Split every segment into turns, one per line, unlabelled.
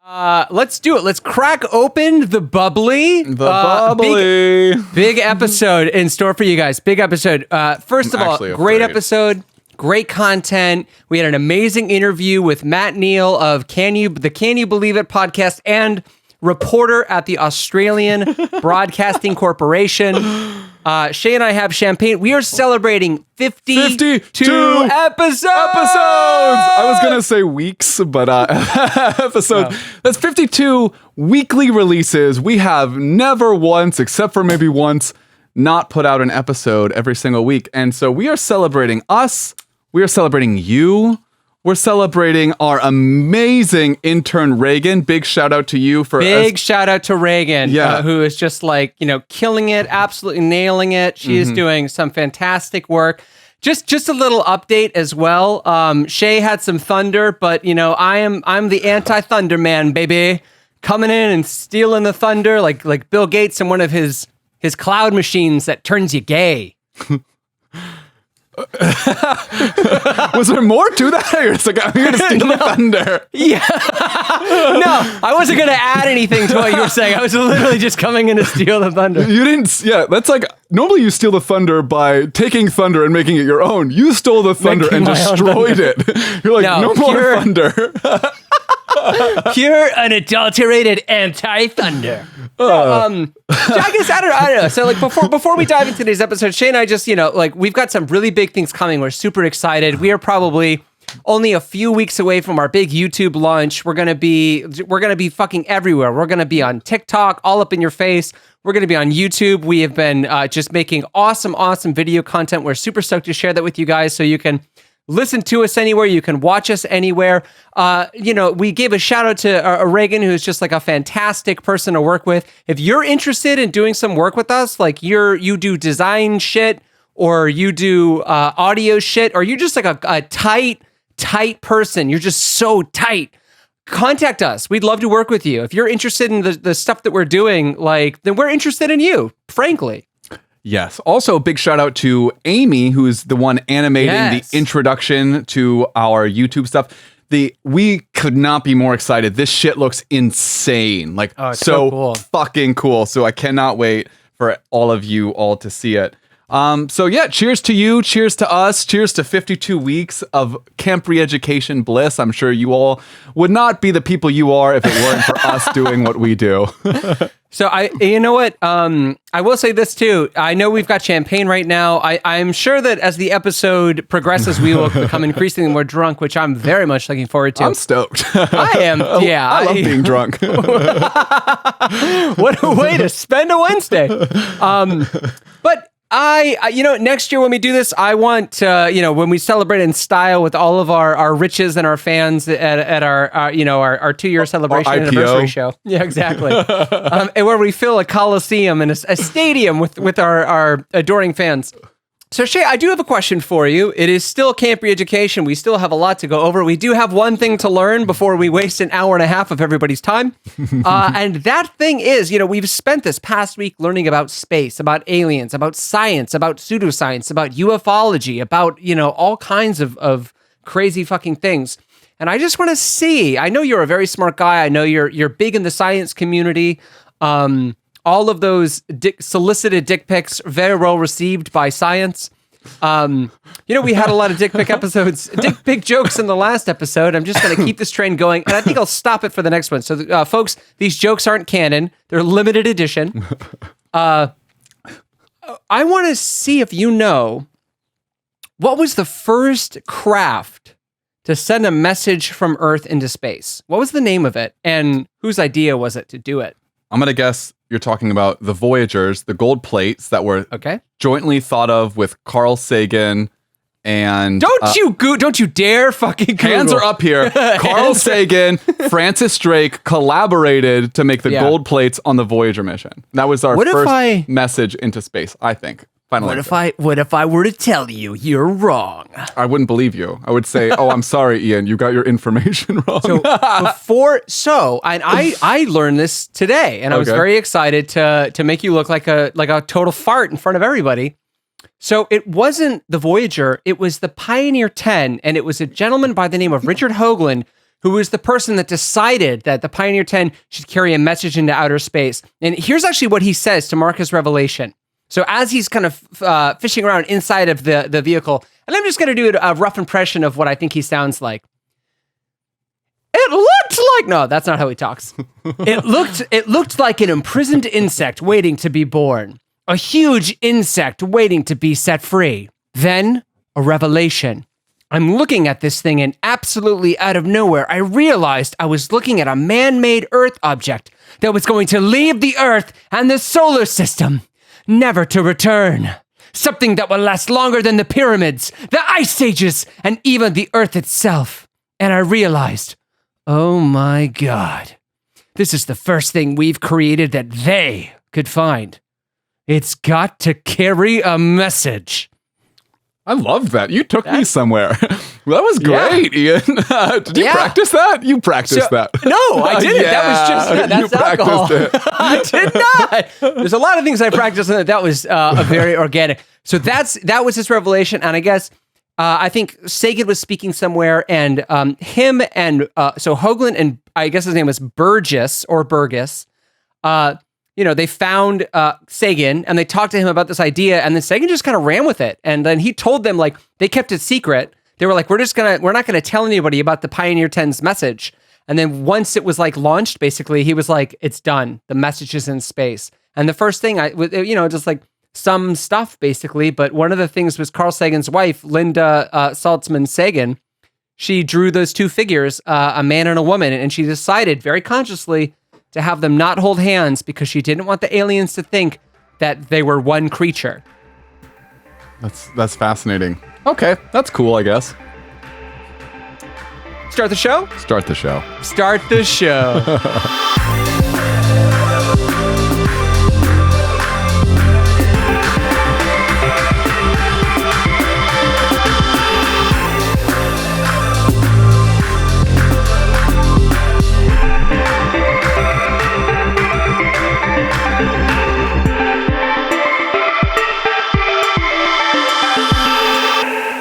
Let's do it. Let's crack open the bubbly. Big episode in store for you guys. Big episode. First of all, great episode. Great content. We had an amazing interview with Matt Neal of Can You Believe It podcast and reporter at the Australian Broadcasting Corporation. Shaye and I have champagne. We are celebrating 52 episodes.
I was going to say weeks, but episodes. No. That's 52 weekly releases. We have never once, except for maybe once, not put out an episode every single week. And so we are celebrating us. We are celebrating you. We're celebrating our amazing intern, Reagan. Big shout out to you for
shout out to Reagan, who is just killing it, absolutely nailing it. She is doing some fantastic work. Just a little update as well. Shaye had some thunder, but I'm the anti-thunder man, baby. Coming in and stealing the thunder like Bill Gates in one of his cloud machines that turns you gay.
Was there more to that? You're just like, I'm here to steal the thunder.
Yeah. No, I wasn't going to add anything to what you were saying. I was literally just coming in to steal the thunder.
You didn't, that's like, normally you steal the thunder by taking thunder and making it your own. You stole the thunder and destroyed it. You're like, no more thunder.
Pure, unadulterated anti-thunder. I guess I don't know. So before we dive into today's episode, Shaye and I just we've got some really big things coming. We're super excited. We are probably only a few weeks away from our big YouTube launch. We're gonna be fucking everywhere. We're gonna be on TikTok, all up in your face. We're gonna be on YouTube. We have been just making awesome video content. We're super stoked to share that with you guys, so you can listen to us anywhere. You can watch us anywhere. We gave a shout out to Reagan, who's just like a fantastic person to work with. If you're interested in doing some work with us, like you do design shit, or you do audio shit, or you're just like a tight person, you're just so tight, contact us. We'd love to work with you. If you're interested in the stuff that we're doing, then we're interested in you, frankly.
Yes. Also, a big shout out to Amy, who is the one animating the introduction to our YouTube stuff. We could not be more excited. This shit looks insane. So cool. Fucking cool. So I cannot wait for all of you all to see it. Cheers to you, cheers to us, cheers to 52 weeks of camp re-education bliss. I'm sure you all would not be the people you are if it weren't for us doing what we do.
So you know what? I will say this too. I know we've got champagne right now. I'm sure that as the episode progresses, we will become increasingly more drunk, which I'm very much looking forward to.
I'm stoked.
I am. Yeah.
I love being drunk.
What a way to spend a Wednesday. But next year when we do this, I want, when we celebrate in style with all of our riches and our fans at our 2-year celebration anniversary show. Yeah, exactly. And where we fill a coliseum and a stadium with our adoring fans. So Shaye, I do have a question for you. It is still camp re-education. We still have a lot to go over. We do have one thing to learn before we waste an hour and a half of everybody's time. And that thing is, we've spent this past week learning about space, about aliens, about science, about pseudoscience, about ufology, about, all kinds of crazy fucking things. And I just want to see, I know you're a very smart guy. I know you're big in the science community. All of those solicited dick pics, very well received by science. We had a lot of dick pic episodes, dick pic jokes in the last episode. I'm just going to keep this train going, and I think I'll stop it for the next one. So, folks, these jokes aren't canon. They're limited edition. I want to see if you know, what was the first craft to send a message from Earth into space? What was the name of it, and whose idea was it to do it?
I'm going to guess you're talking about the Voyagers, the gold plates that were jointly thought of with Carl Sagan and...
Don't you dare fucking Google.
Hands are up here. Carl Sagan, Francis Drake collaborated to make the gold plates on the Voyager mission. That was our first message into space, I think.
What if I were to tell you you're wrong?
I wouldn't believe you. I would say, "Oh, I'm sorry, Ian. You got your information wrong." I learned this today, and I was very excited to make you look like a total fart in front of everybody.
So it wasn't the Voyager; it was the Pioneer 10, and it was a gentleman by the name of Richard Hoagland who is the person that decided that the Pioneer 10 should carry a message into outer space. And here's actually what he says to mark his revelation. So as he's kind of fishing around inside of the vehicle, and I'm just going to do a rough impression of what I think he sounds like. It looked like... No, that's not how he talks. It looked like an imprisoned insect waiting to be born. A huge insect waiting to be set free. Then, a revelation. I'm looking at this thing and absolutely out of nowhere, I realized I was looking at a man-made Earth object that was going to leave the Earth and the solar system, never to return. Something that will last longer than the pyramids, the ice ages, and even the Earth itself. And I realized, oh my God, this is the first thing we've created that they could find. It's got to carry a message.
I loved that. You took me somewhere. That was great, Ian. Did you practice that? You practiced that.
No, I didn't. That was just, that's alcohol. I did not. There's a lot of things I practiced, and that was very organic. So that was his revelation. And I guess, I think Sagan was speaking somewhere, and him and, so Hoagland and I guess his name was Burgess, they found Sagan and they talked to him about this idea, and then Sagan just kind of ran with it. And then he told them, like, they kept it secret. They were like, we're not going to tell anybody about the Pioneer 10's message. And then once it was like launched, basically, he was like, it's done. The message is in space. And the first thing just like some stuff basically. But one of the things was Carl Sagan's wife, Linda Saltzman Sagan. She drew those two figures, a man and a woman. And she decided very consciously to have them not hold hands because she didn't want the aliens to think that they were one creature.
That's fascinating. Okay, that's cool, I guess.
Start the show?
Start the show.
Start the show.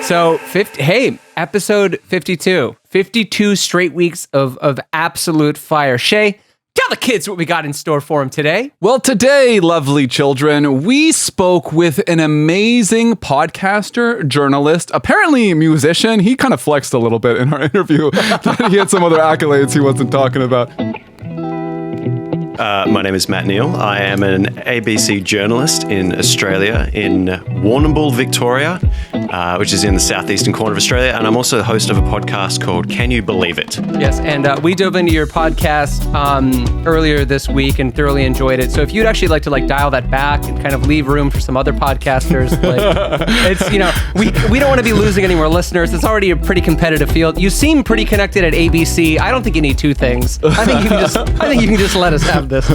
So, episode 52. 52 straight weeks of absolute fire. Shaye, tell the kids what we got in store for them today.
Well, today, lovely children, we spoke with an amazing podcaster, journalist, apparently a musician. He kind of flexed a little bit in our interview. He had some other accolades he wasn't talking about.
My name is Neal. I am an ABC journalist in Australia, in Warrnambool, Victoria, which is in the southeastern corner of Australia, and I'm also the host of a podcast called Can You Believe It?
Yes, and we dove into your podcast earlier this week and thoroughly enjoyed it. So if you'd actually like to dial that back and kind of leave room for some other podcasters, it's we don't want to be losing any more listeners. It's already a pretty competitive field. You seem pretty connected at ABC. I don't think you need two things. I think you can just let us have this.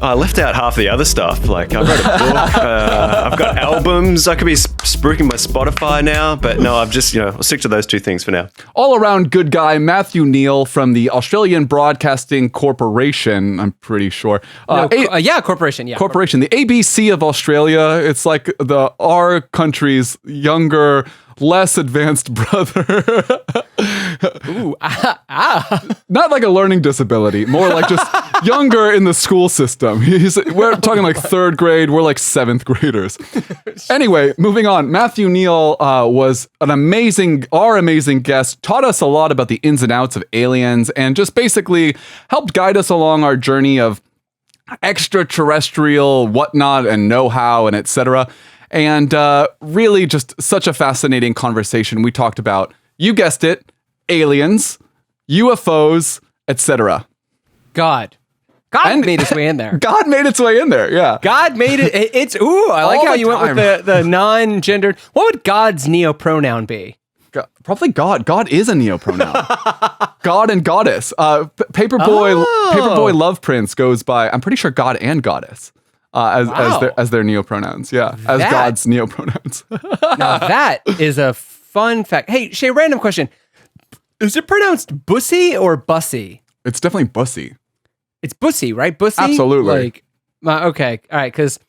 I left out half the other stuff. Like, I wrote a book. I've got albums. I could be spruiking my Spotify now, but no, I've just, I'll stick to those two things for now.
All around good guy, Neal from the Australian Broadcasting Corporation, I'm pretty sure.
Corporation. Yeah.
Corporation, the ABC of Australia. It's like our country's younger, less advanced brother.
Ooh,
Not like a learning disability, more like just younger in the school system. We're talking like third grade, we're like seventh graders. Anyway, moving on. Neal was our amazing guest, taught us a lot about the ins and outs of aliens, and just basically helped guide us along our journey of extraterrestrial whatnot and know-how and etc. And really just such a fascinating conversation. We talked about, you guessed it, aliens, UFOs, etc.
God made its way in there.
God made its way in there, yeah.
God made it. I like how you went with the non-gendered. What would God's neopronoun be?
Probably God. God is a neopronoun. God and goddess. Paperboy Love Prince goes by, I'm pretty sure God and goddess. As their neopronouns, as God's neopronouns.
Now that is a fun fact. Hey, Shaye, random question. Is it pronounced bussy or bussy?
It's definitely bussy.
It's bussy, right? Bussy?
Absolutely.
Okay, all right, because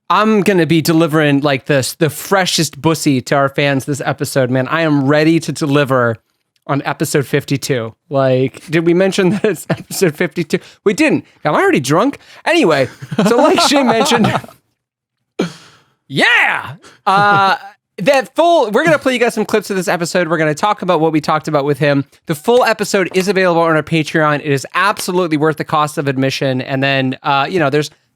I'm going to be delivering the freshest bussy to our fans this episode, man. I am ready to deliver on episode 52. Like, did we mention that it's episode 52? We didn't. Am I already drunk? Anyway, so like Shaye mentioned, yeah, we're going to play you guys some clips of this episode. We're going to talk about what we talked about with him. The full episode is available on our Patreon. It is absolutely worth the cost of admission. And then,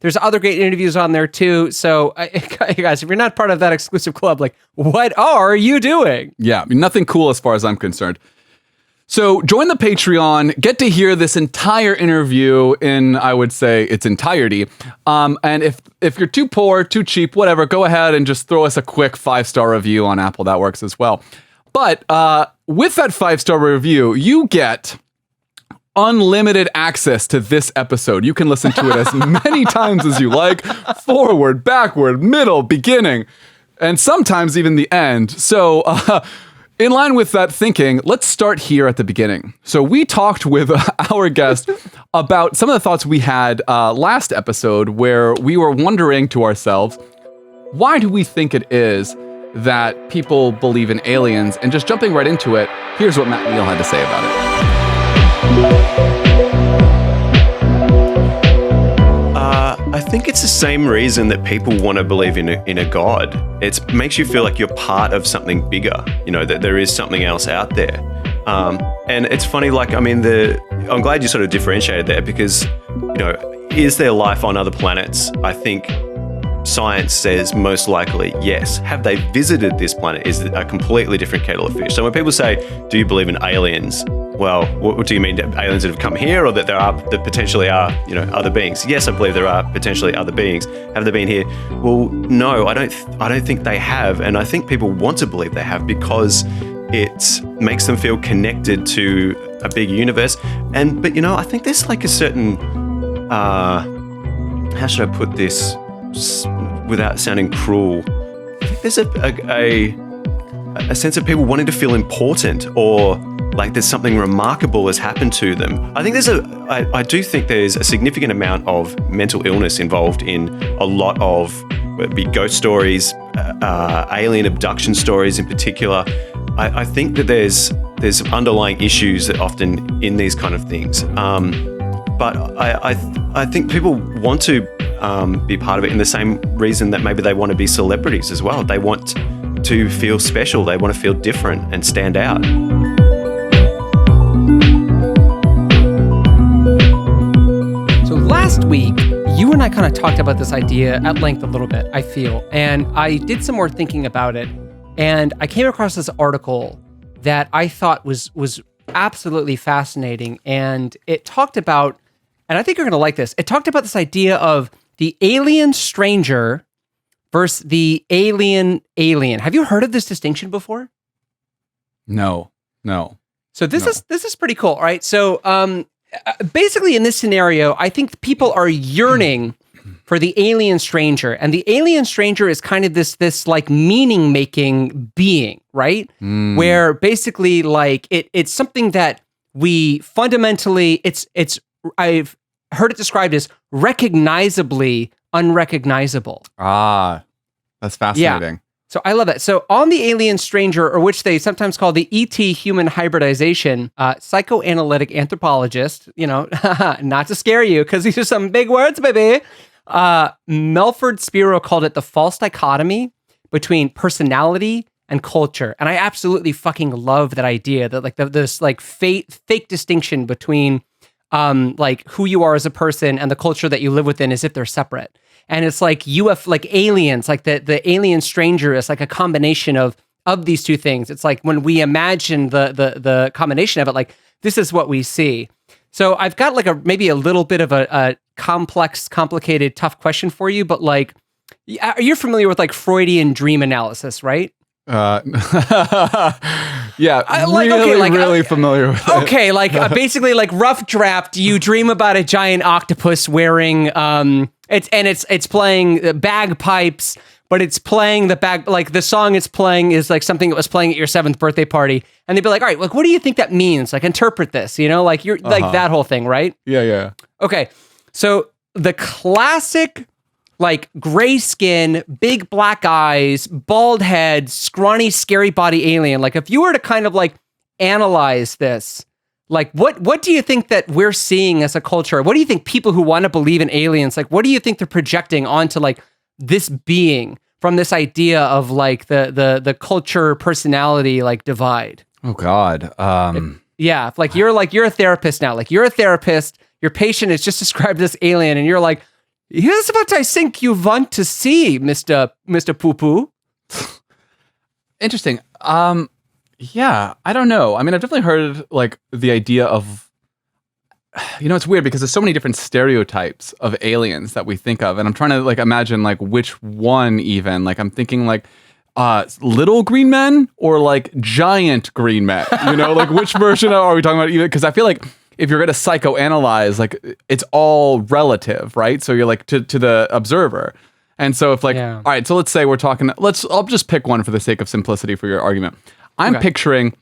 there's other great interviews on there too. So guys, if you're not part of that exclusive club, like, what are you doing?
Yeah, nothing cool as far as I'm concerned. So join the Patreon, get to hear this entire interview in, I would say, its entirety. And if you're too poor, too cheap, whatever, go ahead and just throw us a quick 5-star review on Apple. That works as well. But with that 5-star review, you get unlimited access to this episode. You can listen to it as many times as you like, forward, backward, middle, beginning, and sometimes even the end. So in line with that thinking, let's start here at the beginning. So we talked with our guest about some of the thoughts we had last episode, where we were wondering to ourselves, why do we think it is that people believe in aliens? And just jumping right into it, here's what Neal had to say about it.
I think it's the same reason that people want to believe in a god. It makes you feel like you're part of something bigger, that there is something else out there. And it's funny, I'm glad you sort of differentiated there, because, is there life on other planets? I think science says most likely yes. Have they visited this planet is a completely different kettle of fish. So when people say, do you believe in aliens? Well, what do you mean, aliens that have come here, or that there potentially are, other beings? Yes, I believe there are potentially other beings. Have they been here? Well, no, I don't think they have, and I think people want to believe they have because it makes them feel connected to a big universe. But I think there's like a certain, how should I put this without sounding cruel? I think there's a sense of people wanting to feel important, or like there's something remarkable has happened to them. I think I do think there's a significant amount of mental illness involved in a lot of, whether it be ghost stories, alien abduction stories in particular. I think that there's underlying issues that often in these kind of things. But I think people want to be part of it in the same reason that maybe they want to be celebrities as well. They want to feel special. They want to feel different and stand out.
So last week, you and I kind of talked about this idea at length a little bit, I feel, and I did some more thinking about it, and I came across this article that I thought was absolutely fascinating, and it talked about, and I think you're going to like this, it talked about this idea of the alien stranger versus the alien. Have you heard of this distinction before?
No.
So this is pretty cool, right? So basically in this scenario, I think people are yearning for the alien stranger, and the alien stranger is kind of this like meaning making being, right? Where basically like it's something that we fundamentally I've heard it described as recognizably unrecognizable.
That's fascinating.
Yeah. So I love that. So on the alien stranger, or which they sometimes call the ET human hybridization, psychoanalytic anthropologist, not to scare you, because these are some big words, baby. Melford Spiro called it the false dichotomy between personality and culture. And I absolutely fucking love that idea, that like this like fake distinction between like who you are as a person and the culture that you live within, as if they're separate. And it's like like aliens, like the alien stranger is like a combination of these two things. It's like when we imagine the combination of it, like this is what we see. So I've got like maybe a little bit of a complex, complicated, tough question for you, but like, you're familiar with like Freudian dream analysis, right?
Yeah, really familiar with it.
Okay, like basically like rough draft, you dream about a giant octopus wearing it's playing bagpipes, but it's playing the song it's playing is like something that was playing at your 7th birthday party, and they'd be like, all right, like what do you think that means? Like interpret this, like you're like that whole thing, right?
Yeah.
Okay, so the classic like gray skin, big black eyes, bald head, scrawny, scary body alien. Like if you were to kind of like analyze this, like what do you think that we're seeing as a culture? What do you think people who want to believe in aliens, like what do you think they're projecting onto like this being from this idea of like the culture personality like divide?
Oh God.
Like you're a therapist now. Like you're a therapist, your patient is just described this alien and you're like, here's what I think you want to see, Mr. Poo Poo.
Interesting. Yeah, I don't know. I mean, I've definitely heard like the idea of, it's weird because there's so many different stereotypes of aliens that we think of, and I'm trying to like imagine like which one even. Like I'm thinking like little green men or like giant green men. Like which version are we talking about? Even because I feel like if you're gonna psychoanalyze, like it's all relative, right? So you're like to the observer. And so if like, all right, so let's say we're talking, I'll just pick one for the sake of simplicity for your argument. I'm picturing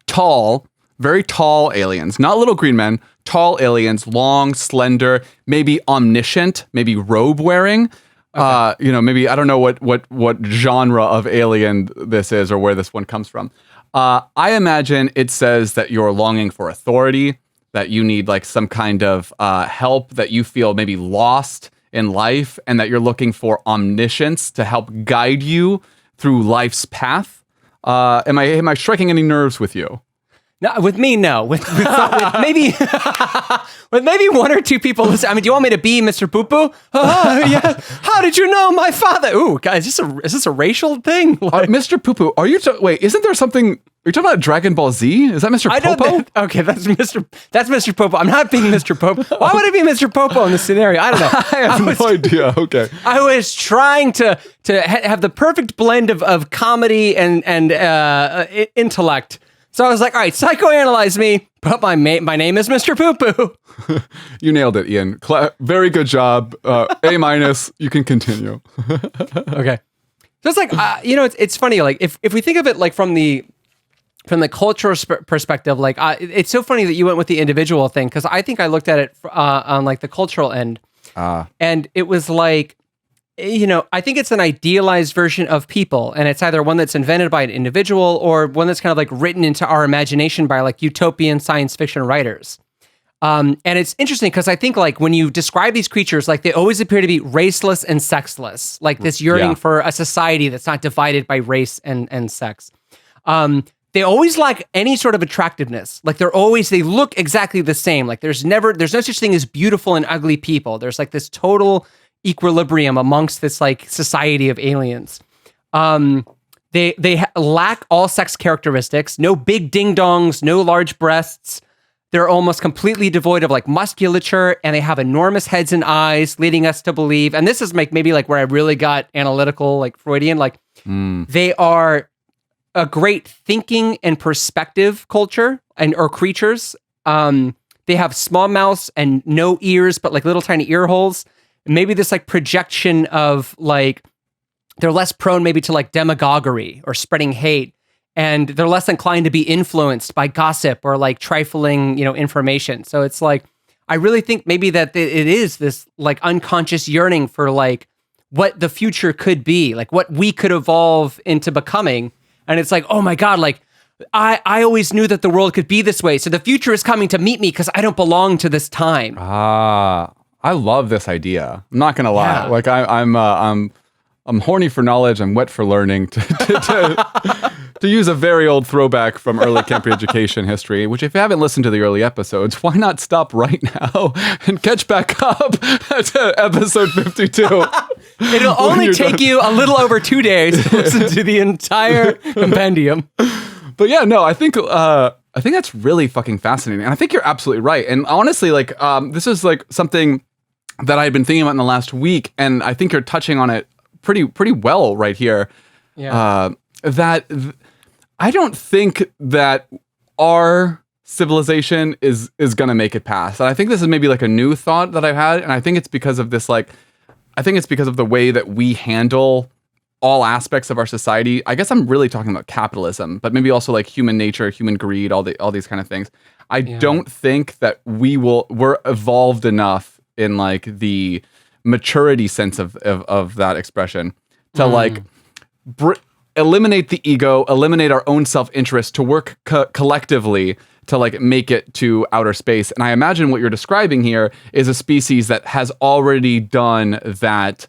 tall, very tall aliens, not little green men, tall aliens, long, slender, maybe omniscient, maybe robe wearing. Maybe, I don't know what genre of alien this is or where this one comes from. I imagine it says that you're longing for authority, that you need like some kind of help, that you feel maybe lost in life, and that you're looking for omniscience to help guide you through life's path. Am I striking any nerves with you?
No, with me, no. With maybe with maybe one or two people. Listen, I mean, do you want me to be Mr. Poo Poo? Yeah. How did you know my father? Ooh, guys, is this a racial thing?
Mr. Poo Poo, are you? Wait, isn't there something? Are you talking about Dragon Ball Z? Is that Mr. Popo?
Okay, that's Mr. Popo. I'm not being Mr. Popo. Why would it be Mr. Popo in this scenario? I don't know.
I have no idea. Okay.
I was trying to have the perfect blend of comedy and intellect. So I was like, all right, psychoanalyze me, but my name is Mr. Poo Poo.
You nailed it, Ian. Very good job. A-. You can continue.
Okay. So it's like, it's funny. Like if we think of it like from the cultural perspective, like it's so funny that you went with the individual thing, because I think I looked at it on like the cultural end, and it was like, I think it's an idealized version of people, and it's either one that's invented by an individual or one that's kind of like written into our imagination by like utopian science fiction writers. And it's interesting because I think like when you describe these creatures, like they always appear to be raceless and sexless, like this yearning for a society that's not divided by race and sex. They always lack any sort of attractiveness. Like they look exactly the same. Like there's no such thing as beautiful and ugly people. There's like this total equilibrium amongst this like society of aliens. They lack all sex characteristics, no big ding dongs, no large breasts. They're almost completely devoid of like musculature, and they have enormous heads and eyes, leading us to believe, and this is like maybe like where I really got analytical, like Freudian, like they are a great thinking and perspective culture or creatures. They have small mouths and no ears, but like little tiny ear holes. Maybe this like projection of like, they're less prone maybe to like demagoguery or spreading hate, and they're less inclined to be influenced by gossip or like trifling, information. So it's like, I really think maybe that it is this like unconscious yearning for like what the future could be, like what we could evolve into becoming. And it's like, oh my God, like I always knew that the world could be this way. So the future is coming to meet me because I don't belong to this time.
I love this idea. I'm not gonna lie.
Yeah.
Like I'm horny for knowledge. I'm wet for learning. To use a very old throwback from early Kemper education history, which if you haven't listened to the early episodes, why not stop right now and catch back up to episode 52?
It'll only take you a little over 2 days to listen to the entire compendium.
But yeah, no, I think that's really fucking fascinating. And I think you're absolutely right. And honestly, like, this is like something that I've been thinking about in the last week. And I think you're touching on it pretty well right here.
Yeah.
I don't think that our civilization is going to make it past. And I think this is maybe like a new thought that I've had. And I think it's because of this, like, I think it's because of the way that we handle all aspects of our society. I guess I'm really talking about capitalism, but maybe also like human nature, human greed, all these kind of things. I don't think that we're evolved enough in like the maturity sense of that expression to like eliminate the ego, eliminate our own self-interest to work collectively to like make it to outer space. And I imagine what you're describing here is a species that has already done that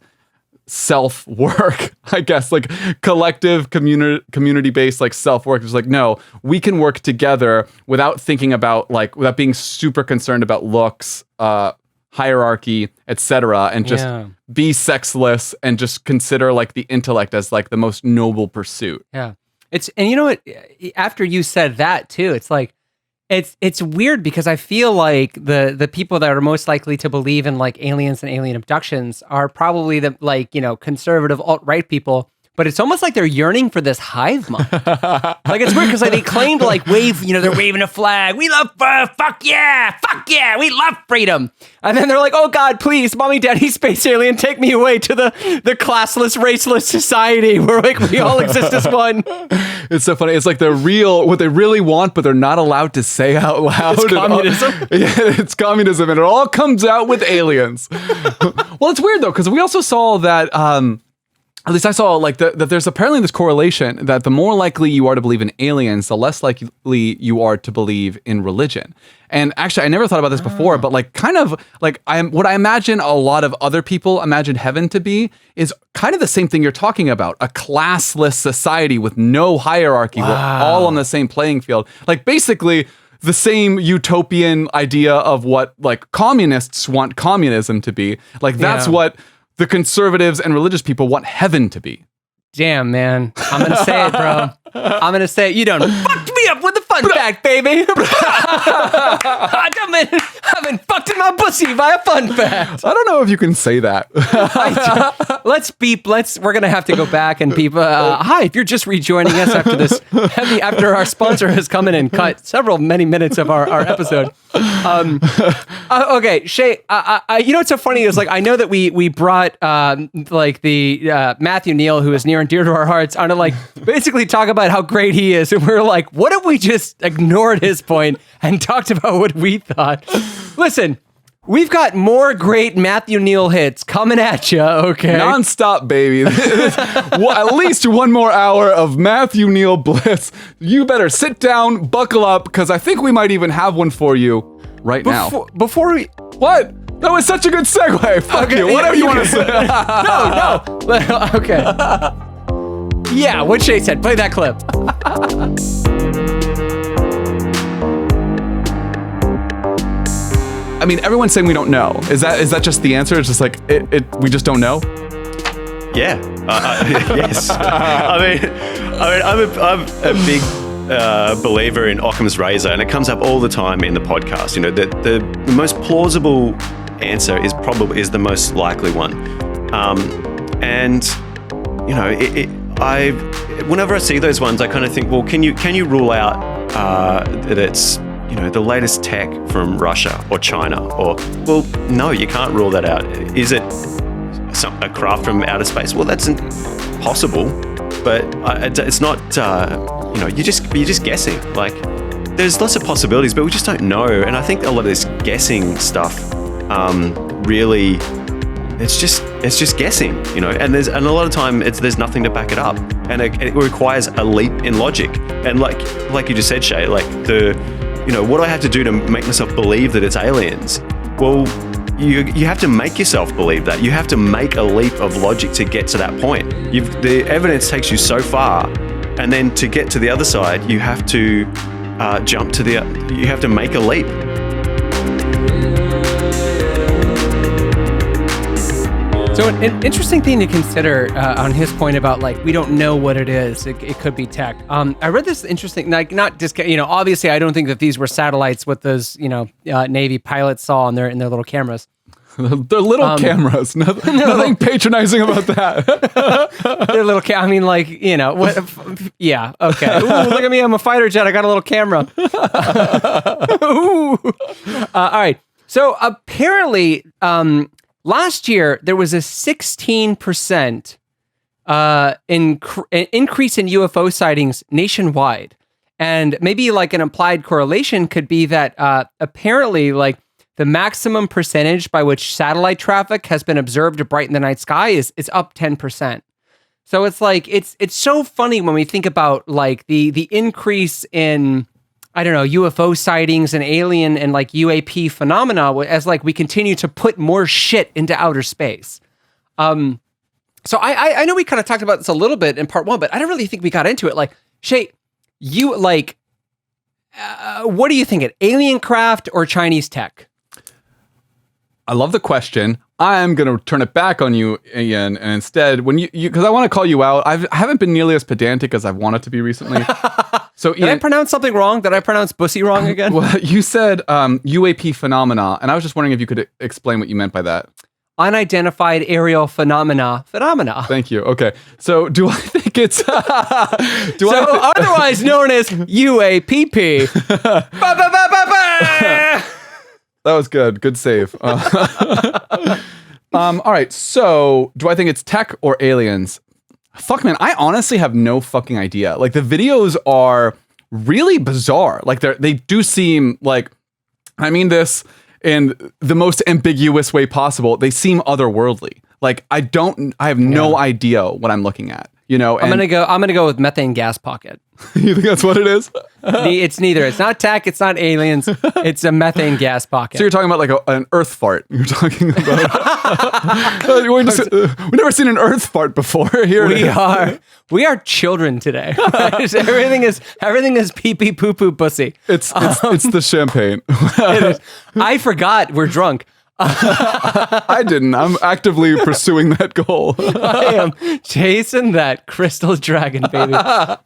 self-work, I guess, like collective community-based like self-work. It's like, no, we can work together without thinking about like, without being super concerned about looks, hierarchy, etc., and just be sexless and just consider like the intellect as like the most noble pursuit.
Yeah. And you know what, after you said that too, it's like, it's weird because I feel like the people that are most likely to believe in like aliens and alien abductions are probably the like, you know, conservative alt-right people, but it's almost like they're yearning for this hive mind. Like it's weird because like they claim to like wave, you know, they're waving a flag. We love fuck yeah, we love freedom. And then they're like, oh God, please, mommy, daddy, space alien, take me away to the classless, raceless society where like we all exist as one.
It's so funny. It's like what they really want, but they're not allowed to say out loud.
It's communism.
It's communism, and it all comes out with aliens. Well, it's weird though, because we also saw that. At least I saw like that there's apparently this correlation that the more likely you are to believe in aliens, the less likely you are to believe in religion. And actually, I never thought about this before, but like kind of like what I imagine a lot of other people imagine heaven to be is kind of the same thing you're talking about, a classless society with no hierarchy. We're all on the same playing field. Like basically the same utopian idea of what like communists want communism to be. Like that's what the conservatives and religious people want heaven to be.
Damn, man. I'm going to say it, bro. I'm going to say it. You done fucked me up with the fun fact, baby. I've been fucked in my pussy by a fun fact.
I don't know if you can say that.
Let's beep. We're going to have to go back and beep. Hi, if you're just rejoining us after our sponsor has come in and cut many minutes of our episode. Okay, Shaye, you know what's so funny is like, I know that we brought like the Matthew Neal, who is near and dear to our hearts, on to like basically talk about how great he is. And we were like, what if we just ignored his point and talked about what we thought? Listen, we've got more great Matthew Neal hits coming at you, okay?
Non-stop, baby. At least one more hour of Matthew Neal bliss. You better sit down, buckle up, because I think we might even have one for you now.
Before we...
What? That was such a good segue. Fuck you. Whatever you want to say.
No. Okay. Yeah, what Shaye said. Play that clip.
I mean, everyone's saying we don't know. Is that just the answer? It's just like we just don't know.
Yeah. Yes. I mean, I'm a big believer in Occam's razor, and it comes up all the time in the podcast. You know, the most plausible answer is the most likely one, and you know, whenever I see those ones, I kind of think, well, can you rule out that it's, you know, the latest tech from Russia or China? Or, well, no, you can't rule that out. Is it a craft from outer space? Well, that's possible, but it's not. You know, you're just guessing. Like, there's lots of possibilities, but we just don't know. And I think a lot of this guessing stuff, really, it's just guessing. You know, and a lot of time there's nothing to back it up, and it requires a leap in logic. And like you just said, Shaye, like you know, what do I have to do to make myself believe that it's aliens? Well, you have to make yourself believe that. You have to make a leap of logic to get to that point. The evidence takes you so far, and then to get to the other side, you have to you have to make a leap.
So an interesting thing to consider on his point about like, we don't know what it is. It could be tech. I read this interesting, like not just, you know, obviously I don't think that these were satellites what those, you know, Navy pilots saw in their little cameras.
They're little cameras. Nothing patronizing about that.
They're little I mean, like, you know, what? Yeah, okay. Ooh, look at me. I'm a fighter jet. I got a little camera. Ooh. All right. So apparently, last year there was a 16% increase in UFO sightings nationwide, and maybe like an implied correlation could be that apparently, like, the maximum percentage by which satellite traffic has been observed to brighten the night sky is up 10%. So it's like it's so funny when we think about like the increase in, I don't know, UFO sightings and alien and like UAP phenomena as like we continue to put more shit into outer space. So I know we kind of talked about this a little bit in part 1, but I don't really think we got into it. Like, Shaye, you like, what do you think? Alien craft or Chinese tech?
I love the question. I'm going to turn it back on you, Ian, and instead, when you because I want to call you out, I haven't been nearly as pedantic as I've wanted to be recently. So,
Did I pronounce something wrong? Did I pronounce bussy wrong again?
Well, you said UAP phenomena, and I was just wondering if you could explain what you meant by that.
Unidentified aerial phenomena.
Thank you. Okay. So, do I think it's
otherwise known as UAPP?
That was good. Good save. All right. So, do I think it's tech or aliens? Fuck, man. I honestly have no fucking idea. Like, the videos are really bizarre. Like, they do seem like, I mean this in the most ambiguous way possible. They seem otherworldly. Like, I have no idea what I'm looking at. You know,
I'm gonna go with methane gas pocket.
You think that's what it is?
It's neither. It's not tech. It's not aliens. It's a methane gas pocket.
So you're talking about like an earth fart. You're talking about. We've never seen an earth fart before. Here
we are children today. everything is pee pee poo poo pussy.
It's the champagne.
It is. I forgot we're drunk.
I didn't. I'm actively pursuing that goal.
I am chasing that crystal dragon, baby. God,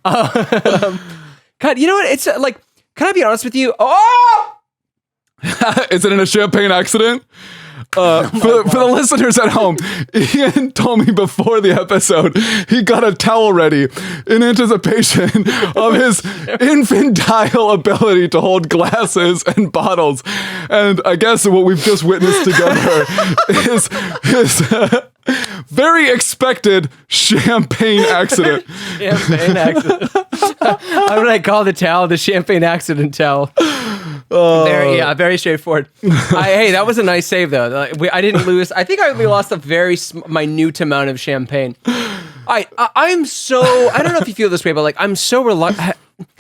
you know what? It's like, can I be honest with you? Oh!
Is it in a champagne accident? For the listeners at home, Ian told me before the episode he got a towel ready in anticipation of his infantile ability to hold glasses and bottles. And I guess what we've just witnessed together is his very expected champagne accident.
Champagne accident. I'm going to call the towel the champagne accident towel. Very straightforward. Hey, that was a nice save though. I didn't lose. I think I only lost a very minute amount of champagne. I'm so. I don't know if you feel this way, but like I'm so reluctant.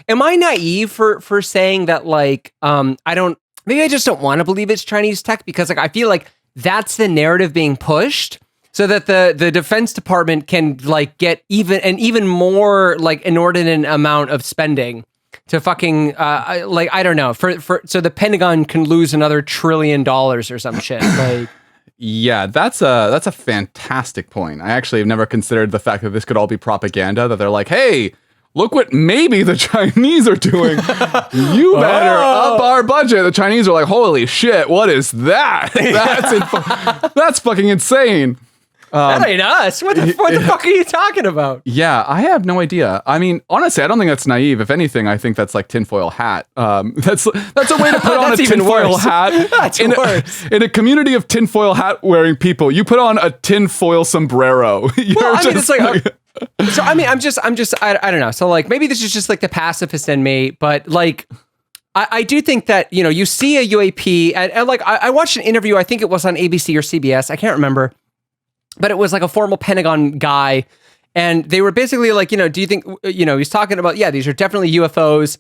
Am I naive for saying that? Like, I don't. Maybe I just don't want to believe it's Chinese tech because like I feel like that's the narrative being pushed, so that the Defense Department can like get even more like inordinate amount of spending to fucking like I don't know for so the Pentagon can lose another $1 trillion or some shit. Like,
yeah, that's a fantastic point. I actually have never considered the fact that this could all be propaganda. That they're like, hey, look what maybe the Chinese are doing. You better up our budget. The Chinese are like, holy shit, what is that? That's fucking insane.
That ain't us. What the fuck are you talking about?
Yeah, I have no idea. I mean, honestly, I don't think that's naive. If anything, I think that's like tinfoil hat. That's a way to put on a tinfoil hat.
That's worse.
In a community of tinfoil hat wearing people, you put on a tinfoil sombrero.
I don't know. So like maybe this is just like the pacifist in me, but like I do think that, you know, you see a UAP and like I watched an interview, I think it was on ABC or CBS, I can't remember. But it was like a formal Pentagon guy. And they were basically like, you know, do you think, you know, he's talking about, yeah, these are definitely UFOs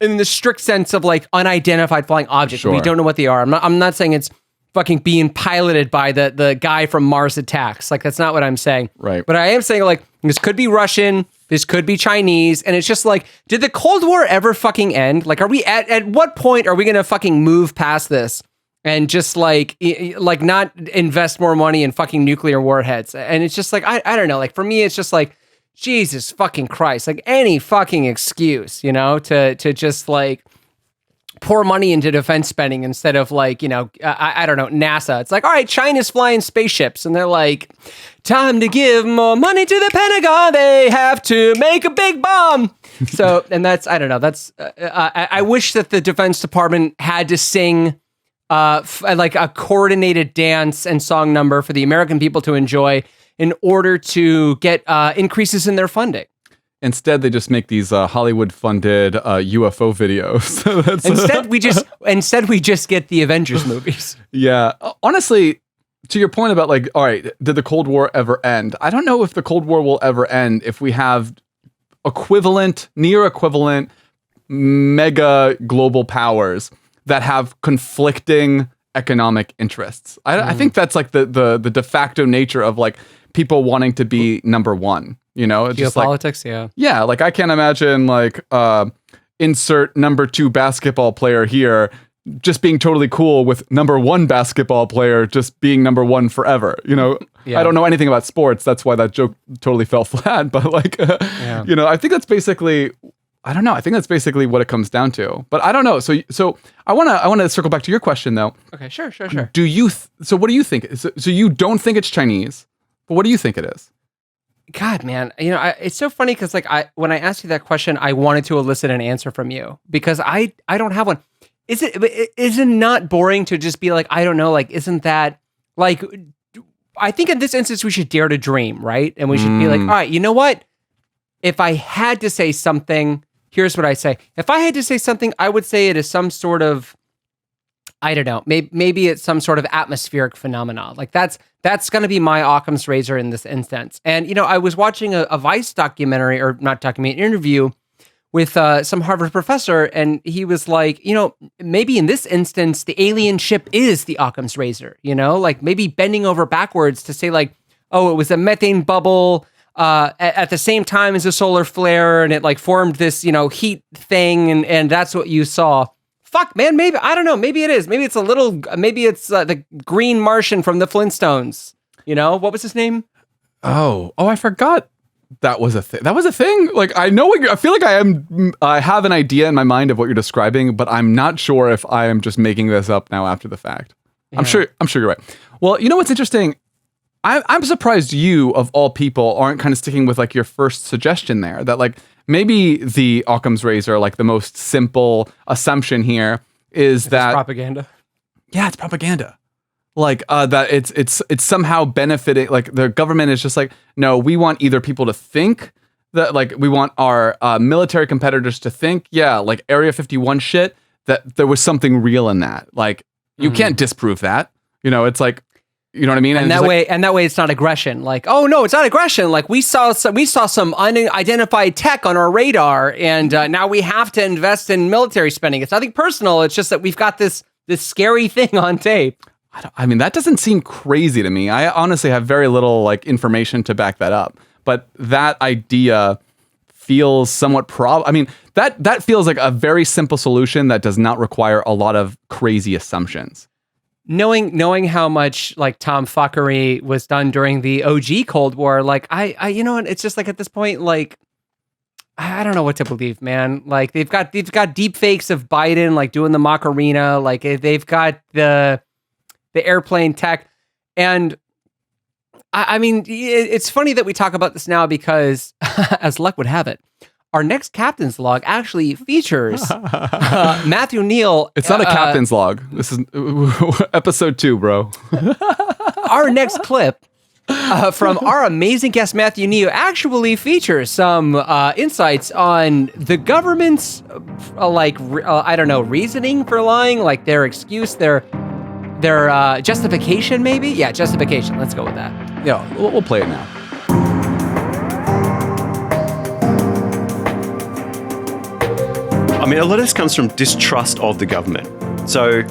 in the strict sense of like unidentified flying objects. Sure. We don't know what they are. I'm not saying it's fucking being piloted by the guy from Mars Attacks. Like, that's not what I'm saying.
Right.
But I am saying like, this could be Russian. This could be Chinese. And it's just like, did the Cold War ever fucking end? Like, are we at what point are we going to fucking move past this? And just like not invest more money in fucking nuclear warheads. And it's just like, I don't know. Like for me, it's just like, Jesus fucking Christ. Like any fucking excuse, you know, to just like pour money into defense spending instead of like, you know, I don't know, NASA. It's like, all right, China's flying spaceships. And they're like, time to give more money to the Pentagon. They have to make a big bomb. So, and that's, I don't know. That's, I wish that the Defense Department had to sing like a coordinated dance and song number for the American people to enjoy in order to get increases in their funding.
Instead, they just make these Hollywood-funded UFO videos.
Instead, we just get the Avengers movies.
Yeah, honestly, to your point about like, all right, did the Cold War ever end? I don't know if the Cold War will ever end if we have near equivalent mega global powers that have conflicting economic interests. I think that's like the de facto nature of like people wanting to be number one, you know? It's
geopolitics,
like, yeah, like I can't imagine like insert number 2 basketball player here just being totally cool with number 1 basketball player just being number 1 forever, you know? Yeah. I don't know anything about sports. That's why that joke totally fell flat. But like, you know, I think that's basically, I don't know. I think that's basically what it comes down to. But I don't know. So I want to circle back to your question though.
Okay, sure.
Do you? So what do you think? So you don't think it's Chinese, but what do you think it is?
God, man, you know, it's so funny because like when I asked you that question, I wanted to elicit an answer from you because I don't have one. Is it not boring to just be like, I don't know, like, isn't that like, I think in this instance, we should dare to dream, right? And we should be like, all right, you know what? If I had to say something, here's what I say. If I had to say something, I would say it is some sort of, I don't know, maybe it's some sort of atmospheric phenomena. Like that's going to be my Occam's razor in this instance. And, you know, I was watching a Vice documentary, or not documentary, interview with some Harvard professor, and he was like, you know, maybe in this instance, the alien ship is the Occam's razor, you know, like maybe bending over backwards to say like, oh, it was a methane bubble at the same time as a solar flare, and it like formed this, you know, heat thing, and that's what you saw. Fuck, man, maybe, I don't know, maybe it is. Maybe it's the green Martian from the Flintstones, you know? What was his name?
Oh, I forgot. That was a thing. That was a thing. Like I know I feel like I have an idea in my mind of what you're describing, but I'm not sure if I am just making this up now after the fact. Yeah. I'm sure you're right. Well, you know what's interesting? I'm surprised you of all people aren't kind of sticking with like your first suggestion there, that like maybe the Occam's razor, like the most simple assumption here is that
propaganda.
Yeah, it's propaganda. Like that it's somehow benefiting, like the government is just like, no, we want either people to think that, like, we want our military competitors to think, yeah, like Area 51 shit, that there was something real in that. Like you can't disprove that. You know, it's like, you know what I mean?
And that way it's not aggression. Like, oh no, it's not aggression. Like we saw some unidentified tech on our radar, and now we have to invest in military spending. It's nothing personal. It's just that we've got this scary thing on tape.
I mean, that doesn't seem crazy to me. I honestly have very little like information to back that up. But that idea feels somewhat I mean, that feels like a very simple solution that does not require a lot of crazy assumptions.
Knowing how much like tomfuckery was done during the OG Cold War, like I you know, it's just like at this point, like I don't know what to believe, man. Like they've got deep fakes of Biden like doing the Macarena, like they've got the airplane tech. And I mean, it's funny that we talk about this now because, as luck would have it, our next captain's log actually features Matthew Neal.
It's not a captain's log. This is episode 2, bro.
Our next clip from our amazing guest, Matthew Neal, actually features some insights on the government's, I don't know, reasoning for lying, like their excuse, their justification, maybe? Yeah, justification. Let's go with that.
Yeah, we'll play it now.
I mean, a lot of this comes from distrust of the government. So,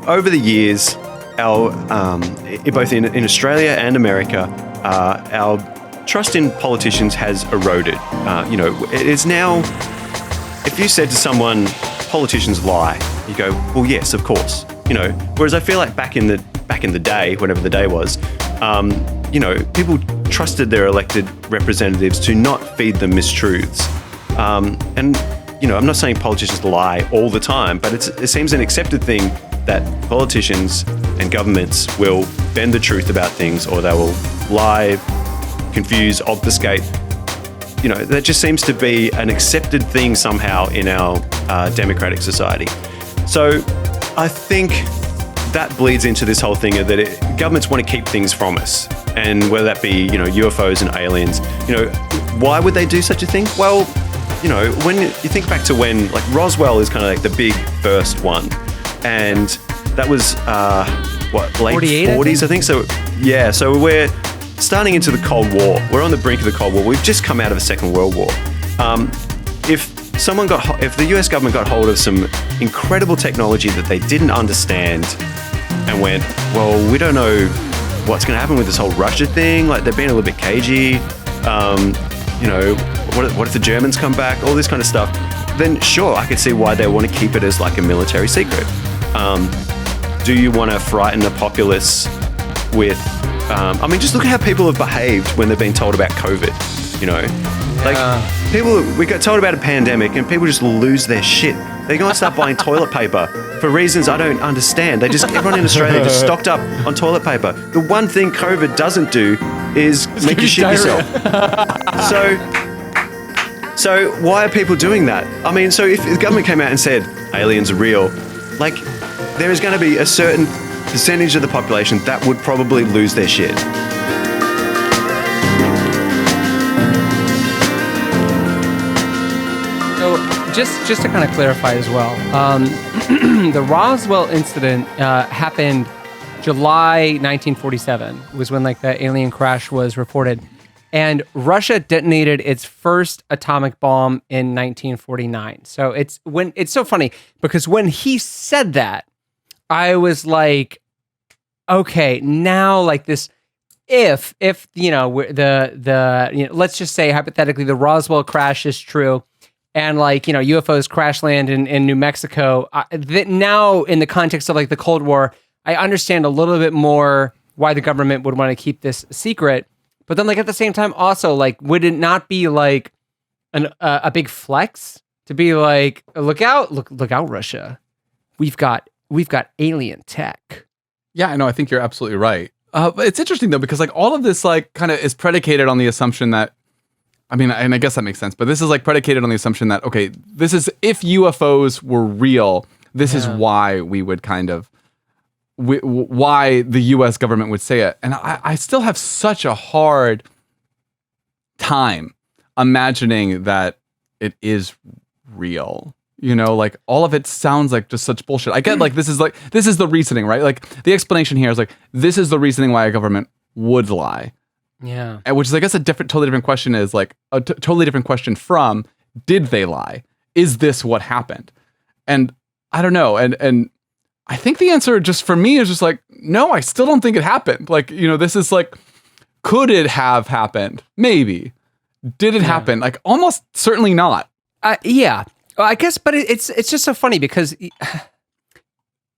over the years, our both in Australia and America, our trust in politicians has eroded. You know, it is now, if you said to someone, politicians lie, you go, well, yes, of course. You know, whereas I feel like back in the day, whenever the day was, you know, people trusted their elected representatives to not feed them mistruths. And, you know, I'm not saying politicians lie all the time, but it seems an accepted thing that politicians and governments will bend the truth about things, or they will lie, confuse, obfuscate. You know, that just seems to be an accepted thing somehow in our democratic society. So I think that bleeds into this whole thing of that governments want to keep things from us, and whether that be, you know, UFOs and aliens. You know, why would they do such a thing? Well, you know, when you think back to when, like, Roswell is kind of like the big first one, and that was late
48,
40s, I think. So yeah, so we're starting into the Cold War. We're on the brink of the Cold War. We've just come out of a Second World War. If the US government got hold of some incredible technology that they didn't understand and went, well, we don't know what's going to happen with this whole Russia thing. Like, they're being a little bit cagey. What if the Germans come back? All this kind of stuff. Then sure, I could see why they want to keep it as like a military secret. Do you want to frighten the populace with? Just look at how people have behaved when they've been told about COVID. We got told about a pandemic and people just lose their shit. They're going to start buying toilet paper for reasons I don't understand. Everyone in Australia just stocked up on toilet paper. The one thing COVID doesn't do is make you shit yourself. So why are people doing that? So if the government came out and said aliens are real, like, there is going to be a certain percentage of the population that would probably lose their shit.
Just to kind of clarify as well, the Roswell incident happened July 1947 was when like the alien crash was reported, and Russia detonated its first atomic bomb in 1949. So it's so funny because when he said that, I was like, okay, now like this. If let's just say hypothetically the Roswell crash is true. And like, UFOs crash land in New Mexico. Now, in the context of like the Cold War, I understand a little bit more why the government would want to keep this secret. But then, like at the same time, also like, would it not be like a big flex to be like, look out, Russia, we've got alien tech.
Yeah, I know. I think you're absolutely right. But it's interesting though because like all of this like kind of is predicated on the assumption that. And I guess that makes sense, but this is like predicated on the assumption that, okay, this is, if UFOs were real, this is why we would why the US government would say it. And I still have such a hard time imagining that it is real. Like all of it sounds like just such bullshit. I get like, this is the reasoning, right? Like the explanation here is like, this is the reasoning why a government would lie.
Yeah.
Which is, I guess, totally different question is like a totally different question from, did they lie? Is this what happened? And I don't know. And I think the answer just for me is just like, no, I still don't think it happened. Like, this is like, could it have happened? Maybe. Did it happen? Like almost certainly not.
Yeah. Well, I guess, but it's just so funny because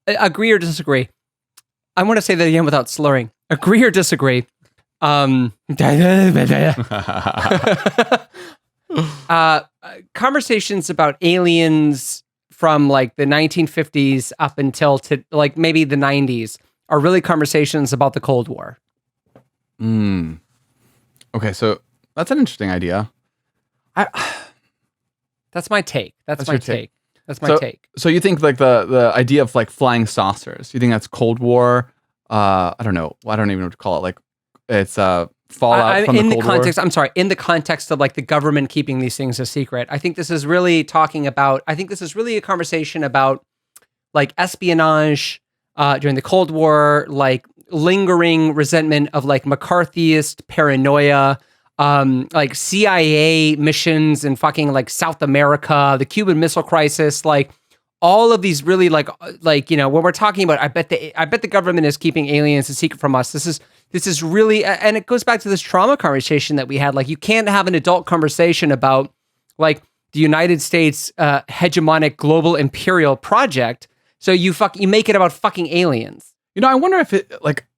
agree or disagree. I want to say that again without slurring. Agree or disagree. Conversations about aliens from like the 1950s up until to like maybe the 90s are really conversations about the Cold War.
Okay, so that's an interesting idea.
That's my take. That's my take. That's my take.
So you think like the idea of like flying saucers? You think that's Cold War? I don't know. I don't even know what to call it. Like. It's fallout from the Cold War.
I'm sorry, in the context of like the government keeping these things a secret. I think this is really a conversation about like espionage during the Cold War, like lingering resentment of like McCarthyist paranoia, like CIA missions in fucking like South America, the Cuban Missile Crisis, like all of these really like when we're talking about, I bet the government is keeping aliens a secret from us. This is really, and it goes back to this trauma conversation that we had. Like, you can't have an adult conversation about like the United States hegemonic global imperial project. So you make it about fucking aliens.
I wonder if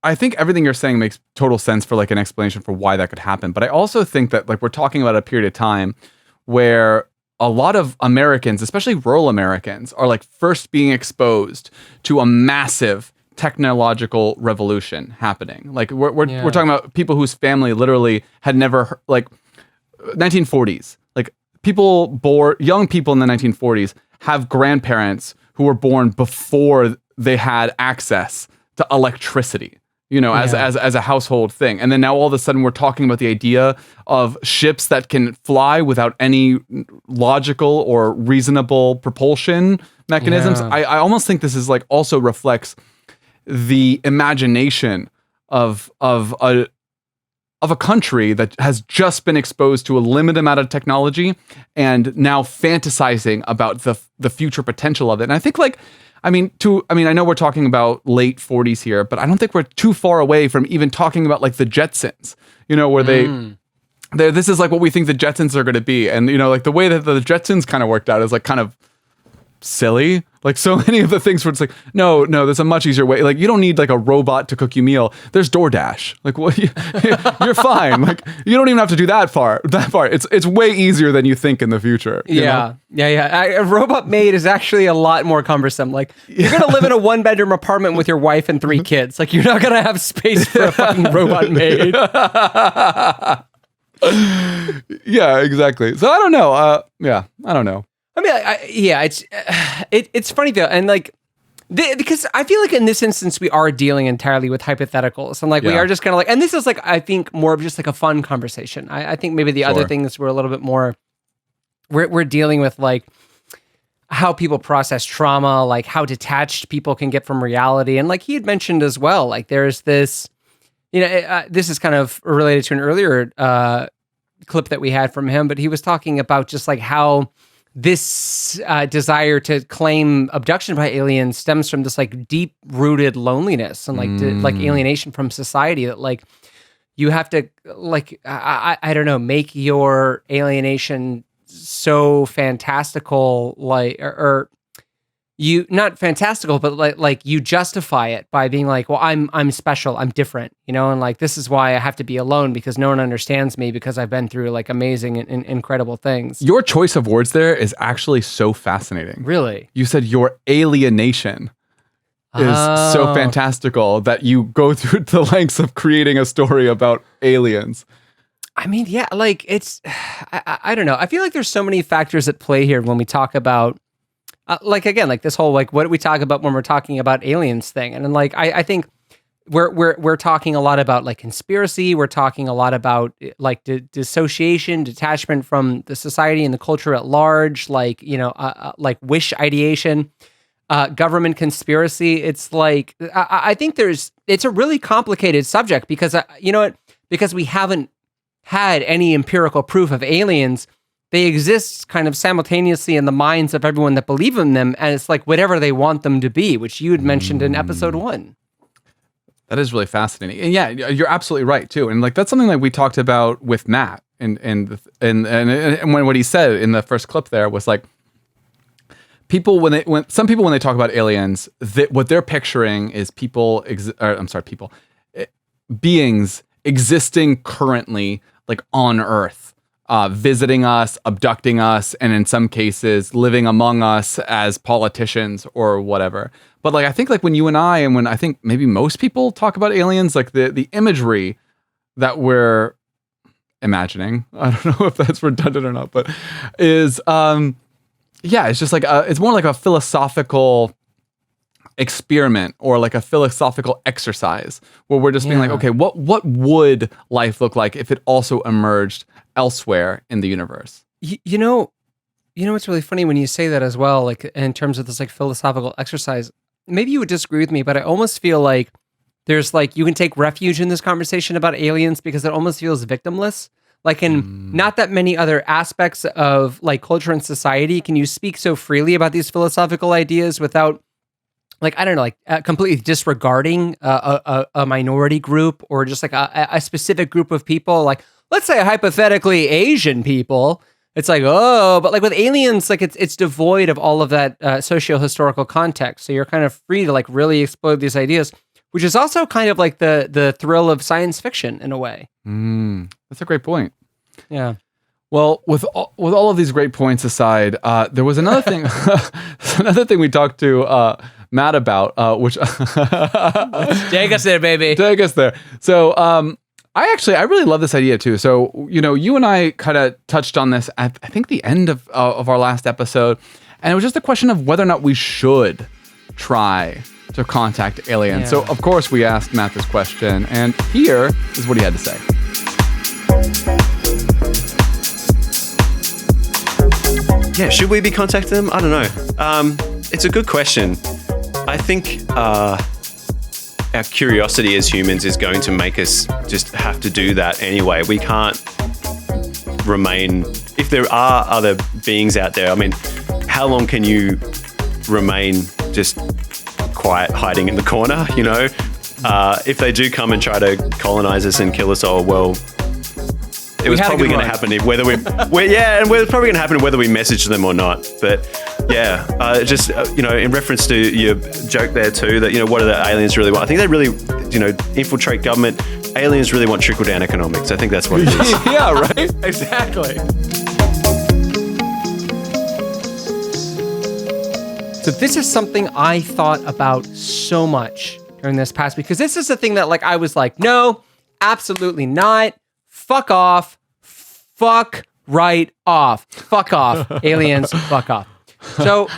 I think everything you're saying makes total sense for like an explanation for why that could happen. But I also think that like we're talking about a period of time where a lot of Americans, especially rural Americans, are like first being exposed to a massive technological revolution happening. Like we're talking about people whose family literally had never like 1940s. Like young people in the 1940s have grandparents who were born before they had access to electricity. As a household thing. And then now all of a sudden we're talking about the idea of ships that can fly without any logical or reasonable propulsion mechanisms. I almost think this is like also reflects the imagination of a country that has just been exposed to a limited amount of technology and now fantasizing about the future potential of it. And I think I know we're talking about late 40s here, but I don't think we're too far away from even talking about like the Jetsons, where this is like what we think the Jetsons are going to be. And, like the way that the Jetsons kind of worked out is like kind of silly. Like so many of the things where it's like, no, there's a much easier way. Like you don't need like a robot to cook you meal. There's DoorDash. Like well, you're fine. Like you don't even have to do that far. It's way easier than you think in the future.
Yeah. A robot maid is actually a lot more cumbersome. Like you're going to live in a 1-bedroom apartment with your wife and 3 kids. Like you're not going to have space for a fucking robot maid.
Yeah, exactly. So I don't know. I don't know.
I mean, it's funny though, and like, because I feel like in this instance we are dealing entirely with hypotheticals, and like we are just kind of like, and this is like I think more of just like a fun conversation. I think maybe the other things were a little bit more. We're dealing with like how people process trauma, like how detached people can get from reality, and like he had mentioned as well, like there's this, this is kind of related to an earlier clip that we had from him, but he was talking about just like how this desire to claim abduction by aliens stems from this like deep rooted loneliness and like alienation from society, that like you have to like, I don't know, make your alienation so fantastical, like, or you, not fantastical, but like you justify it by being like, well, I'm special, I'm different, and like, this is why I have to be alone because no one understands me because I've been through like amazing and incredible things.
Your choice of words there is actually so fascinating.
Really?
You said your alienation is so fantastical that you go through the lengths of creating a story about aliens.
I mean, yeah, like it's, I don't know. I feel like there's so many factors at play here when we talk about like, again, like this whole, like what do we talk about when we're talking about aliens thing? And then like, I think we're talking a lot about like conspiracy. We're talking a lot about like dissociation, detachment from the society and the culture at large, like, like wish ideation, government conspiracy. It's like, I think it's a really complicated subject because, because we haven't had any empirical proof of aliens. They exist kind of simultaneously in the minds of everyone that believe in them, and it's like whatever they want them to be, which you had mentioned in episode 1.
That is really fascinating. And yeah, you're absolutely right too. And like that's something like we talked about with Matt and when what he said in the first clip there was like some people when they talk about aliens, what they're picturing is beings existing currently like on Earth. Visiting us, abducting us, and in some cases living among us as politicians or whatever. But like I think like when you and I, and when I think maybe most people talk about aliens, like the imagery that we're imagining, I don't know if that's redundant or not, but is it's just like it's more like a philosophical experiment or like a philosophical exercise where we're just being like, okay, what would life look like if it also emerged elsewhere in the universe?
You know what's really funny when you say that as well, like in terms of this like philosophical exercise, maybe you would disagree with me, but I almost feel like there's like you can take refuge in this conversation about aliens because it almost feels victimless. Like in not that many other aspects of like culture and society can you speak so freely about these philosophical ideas without, like, I don't know, like completely disregarding a minority group or just like a specific group of people. Like, let's say hypothetically Asian people. It's like, oh, but like with aliens, like it's devoid of all of that socio-historical context. So you're kind of free to like really explode these ideas, which is also kind of like the thrill of science fiction in a way.
That's a great point.
Yeah.
Well, with all of these great points aside, there was another thing. Another thing we talked to Matt about, which
take us there, baby.
Take us there. So, I really love this idea too. So, you and I kind of touched on this at I think the end of our last episode, and it was just a question of whether or not we should try to contact aliens. So, of course, we asked Matt this question, and here is what he had to say.
Yeah, should we be contacting them? I don't know. It's a good question. I think our curiosity as humans is going to make us just have to do that anyway. We can't remain, if there are other beings out there, I mean, how long can you remain just quiet, hiding in the corner, you know? If they do come and try to colonize us and kill us all, well, it was probably going to happen whether and it's probably going to happen whether we message them or not. But yeah, just in reference to your joke there too, that what do the aliens really want? I think they really, infiltrate government. Aliens really want trickle down economics. I think that's what it is.
Yeah, right.
Exactly. So this is something I thought about so much during this past week, because this is the thing that I was like, no, absolutely not. Fuck off. Fuck right off. Fuck off. Aliens, fuck off. So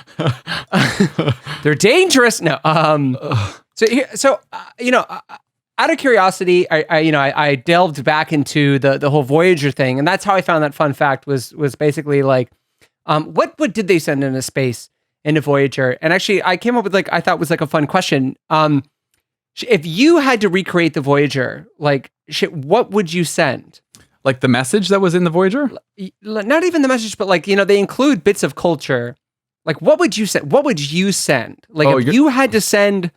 they're dangerous. No. So out of curiosity, I delved back into the whole Voyager thing, and that's how I found that fun fact was basically what did they send into space into Voyager? And actually, I came up with I thought was a fun question. If you had to recreate the Voyager, what would you send?
Like the message that was in the Voyager?
Not even the message, but they include bits of culture. What would you send? What would you send? If you had to send,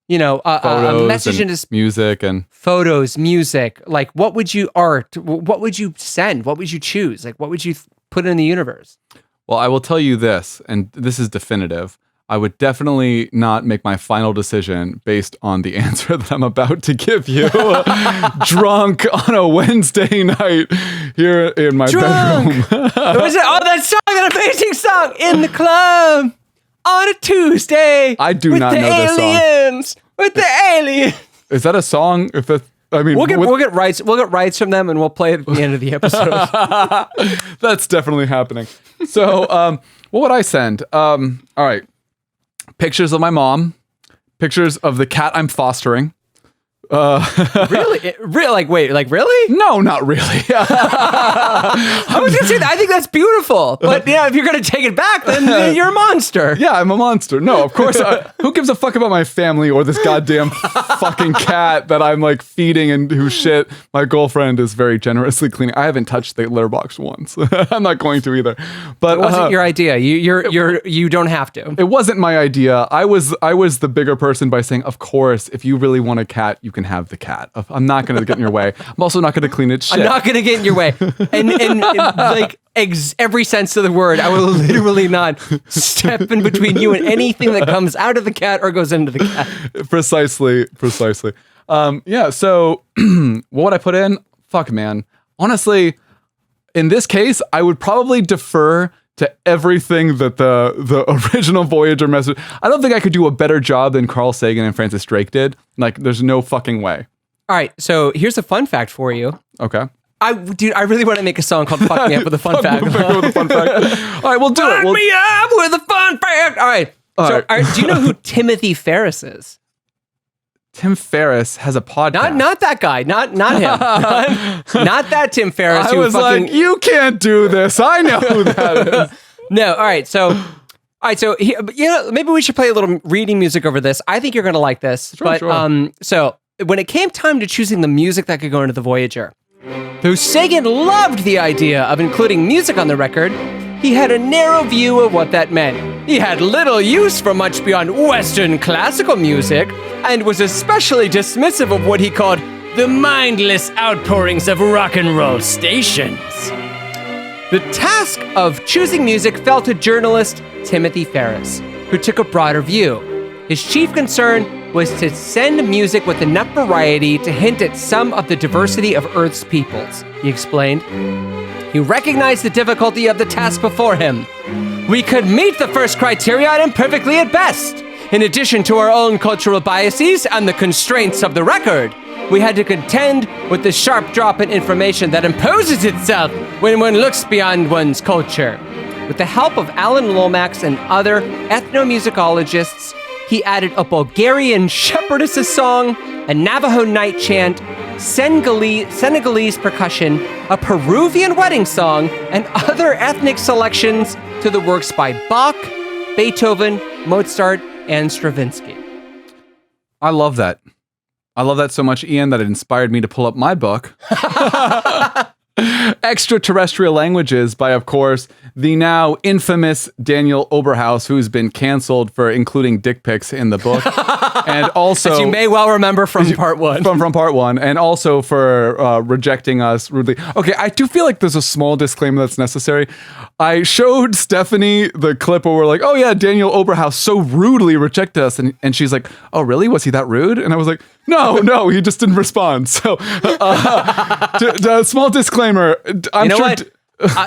a message into
music and
photos, music. What would you What would you send? What would you choose? What would you put in the universe?
Well, I will tell you this, and this is definitive. I would definitely not make my final decision based on the answer that I'm about to give you. Drunk on a Wednesday night here in my bedroom.
Was it? Oh, that song, that amazing song, In the Club on a Tuesday.
I do not know this song.
With the aliens.
Is that a song? If that, I mean,
we'll get rights. We'll get rights from them, and we'll play it at the end of the episode.
That's definitely happening. So, what would I send? All right. Pictures of my mom, pictures of the cat I'm fostering.
Really? Really?
No, not really.
I was gonna say that. I think that's beautiful, but if you're gonna take it back, then you're a monster.
Yeah, I'm a monster. No, of course. Who gives a fuck about my family or this goddamn fucking cat that I'm feeding and whose shit my girlfriend is very generously cleaning? I haven't touched the litter box once. I'm not going to either. But
it wasn't your idea. You don't have to.
It wasn't my idea. I was the bigger person by saying, of course, if you really want a cat, you can have the cat. I'm not going to get in your way. I'm also not going to clean its shit.
I'm not going to get in your way. And every sense of the word, I will literally not step in between you and anything that comes out of the cat or goes into the cat.
Precisely. Yeah, so what would I put in? Fuck, man. Honestly, in this case, I would probably defer to everything that the original Voyager message. I don't think I could do a better job than Carl Sagan and Francis Drake did. There's no fucking way.
All right, so here's a fun fact for you.
Okay.
I really want to make a song called "Fuck Me Up with a Fun Fact."
With a fun fact. All right, we'll do it.
Fuck me up with a fun fact. All right. All right, do you know who Timothy Ferris is?
Tim Ferriss has a podcast.
Not that guy. Not him. not that Tim Ferriss.
I was you can't do this. I know who that is.
No. All right. So maybe we should play a little reading music over this. I think you're going to like this.
Sure.
So when it came time to choosing the music that could go into the Voyager, though Sagan loved the idea of including music on the record, he had a narrow view of what that meant. He had little use for much beyond Western classical music, and was especially dismissive of what he called the mindless outpourings of rock and roll stations. The task of choosing music fell to journalist Timothy Ferris, who took a broader view. His chief concern was to send music with enough variety to hint at some of the diversity of Earth's peoples, he explained. He recognized the difficulty of the task before him. We could meet the first criterion imperfectly at best. In addition to our own cultural biases and the constraints of the record, we had to contend with the sharp drop in information that imposes itself when one looks beyond one's culture. With the help of Alan Lomax and other ethnomusicologists, he added a Bulgarian shepherdess's song, a Navajo night chant, Senegalese percussion, a Peruvian wedding song, and other ethnic selections to the works by Bach, Beethoven, Mozart, and Stravinsky.
I love that. I love that so much, Ian, that it inspired me to pull up my book. Extraterrestrial Languages by, of course, the now infamous Daniel Oberhaus, who's been canceled for including dick pics in the book. And also,
as you may well remember from part one.
From part one, and also for rejecting us rudely. Okay, I do feel like there's a small disclaimer that's necessary. I showed Stephanie the clip where we're like, oh yeah, Daniel Oberhaus so rudely rejected us. And she's like, oh really? Was he that rude? And I was like, no, he just didn't respond. So, small disclaimer. I'm
you know what?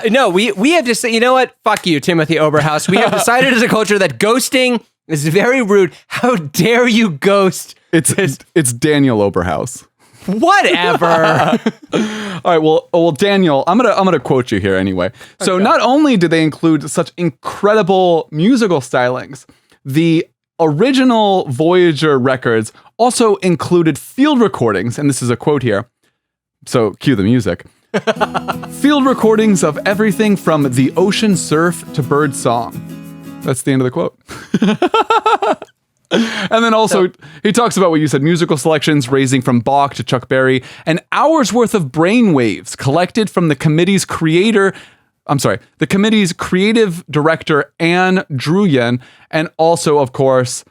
No, we have to say, you know what? Fuck you, Timothy Oberhaus. We have decided as a culture that ghosting is very rude. How dare you ghost?
It's Daniel Oberhaus.
Whatever.
All right. Well, Daniel, I'm gonna quote you here anyway. So
okay.
Not only did they include such incredible musical stylings, the original Voyager records also included field recordings, and this is a quote here. So cue the music. Field recordings of everything from the ocean surf to bird song. That's the end of the quote. And then also, he talks about what you said, musical selections ranging from Bach to Chuck Berry, and hours worth of brain waves collected from the committee's creative director, Anne Druyan, and also, of course,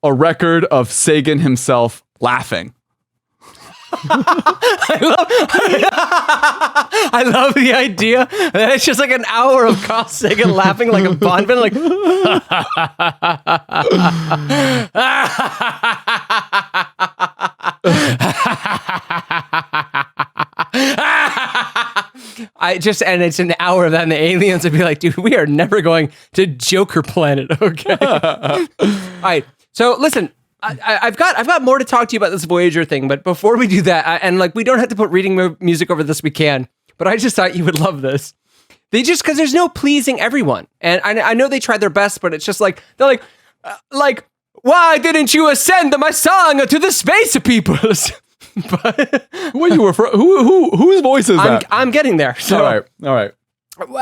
a record of Sagan himself laughing.
I love the idea that it's just like an hour of Carl Sagan laughing like a Bond villain, like. And it's an hour of that, and the aliens would be like, dude, we are never going to Joker Planet, okay? All right, so listen. I've got more to talk to you about this Voyager thing, but before we do that, and like we don't have to put reading music over this, we can. But I just thought you would love this. Because there's no pleasing everyone, and I know they tried their best, but it's just like they're like why didn't you ascend my song to the space peoples? But
whose voice is that?
I'm getting there. So.
All right.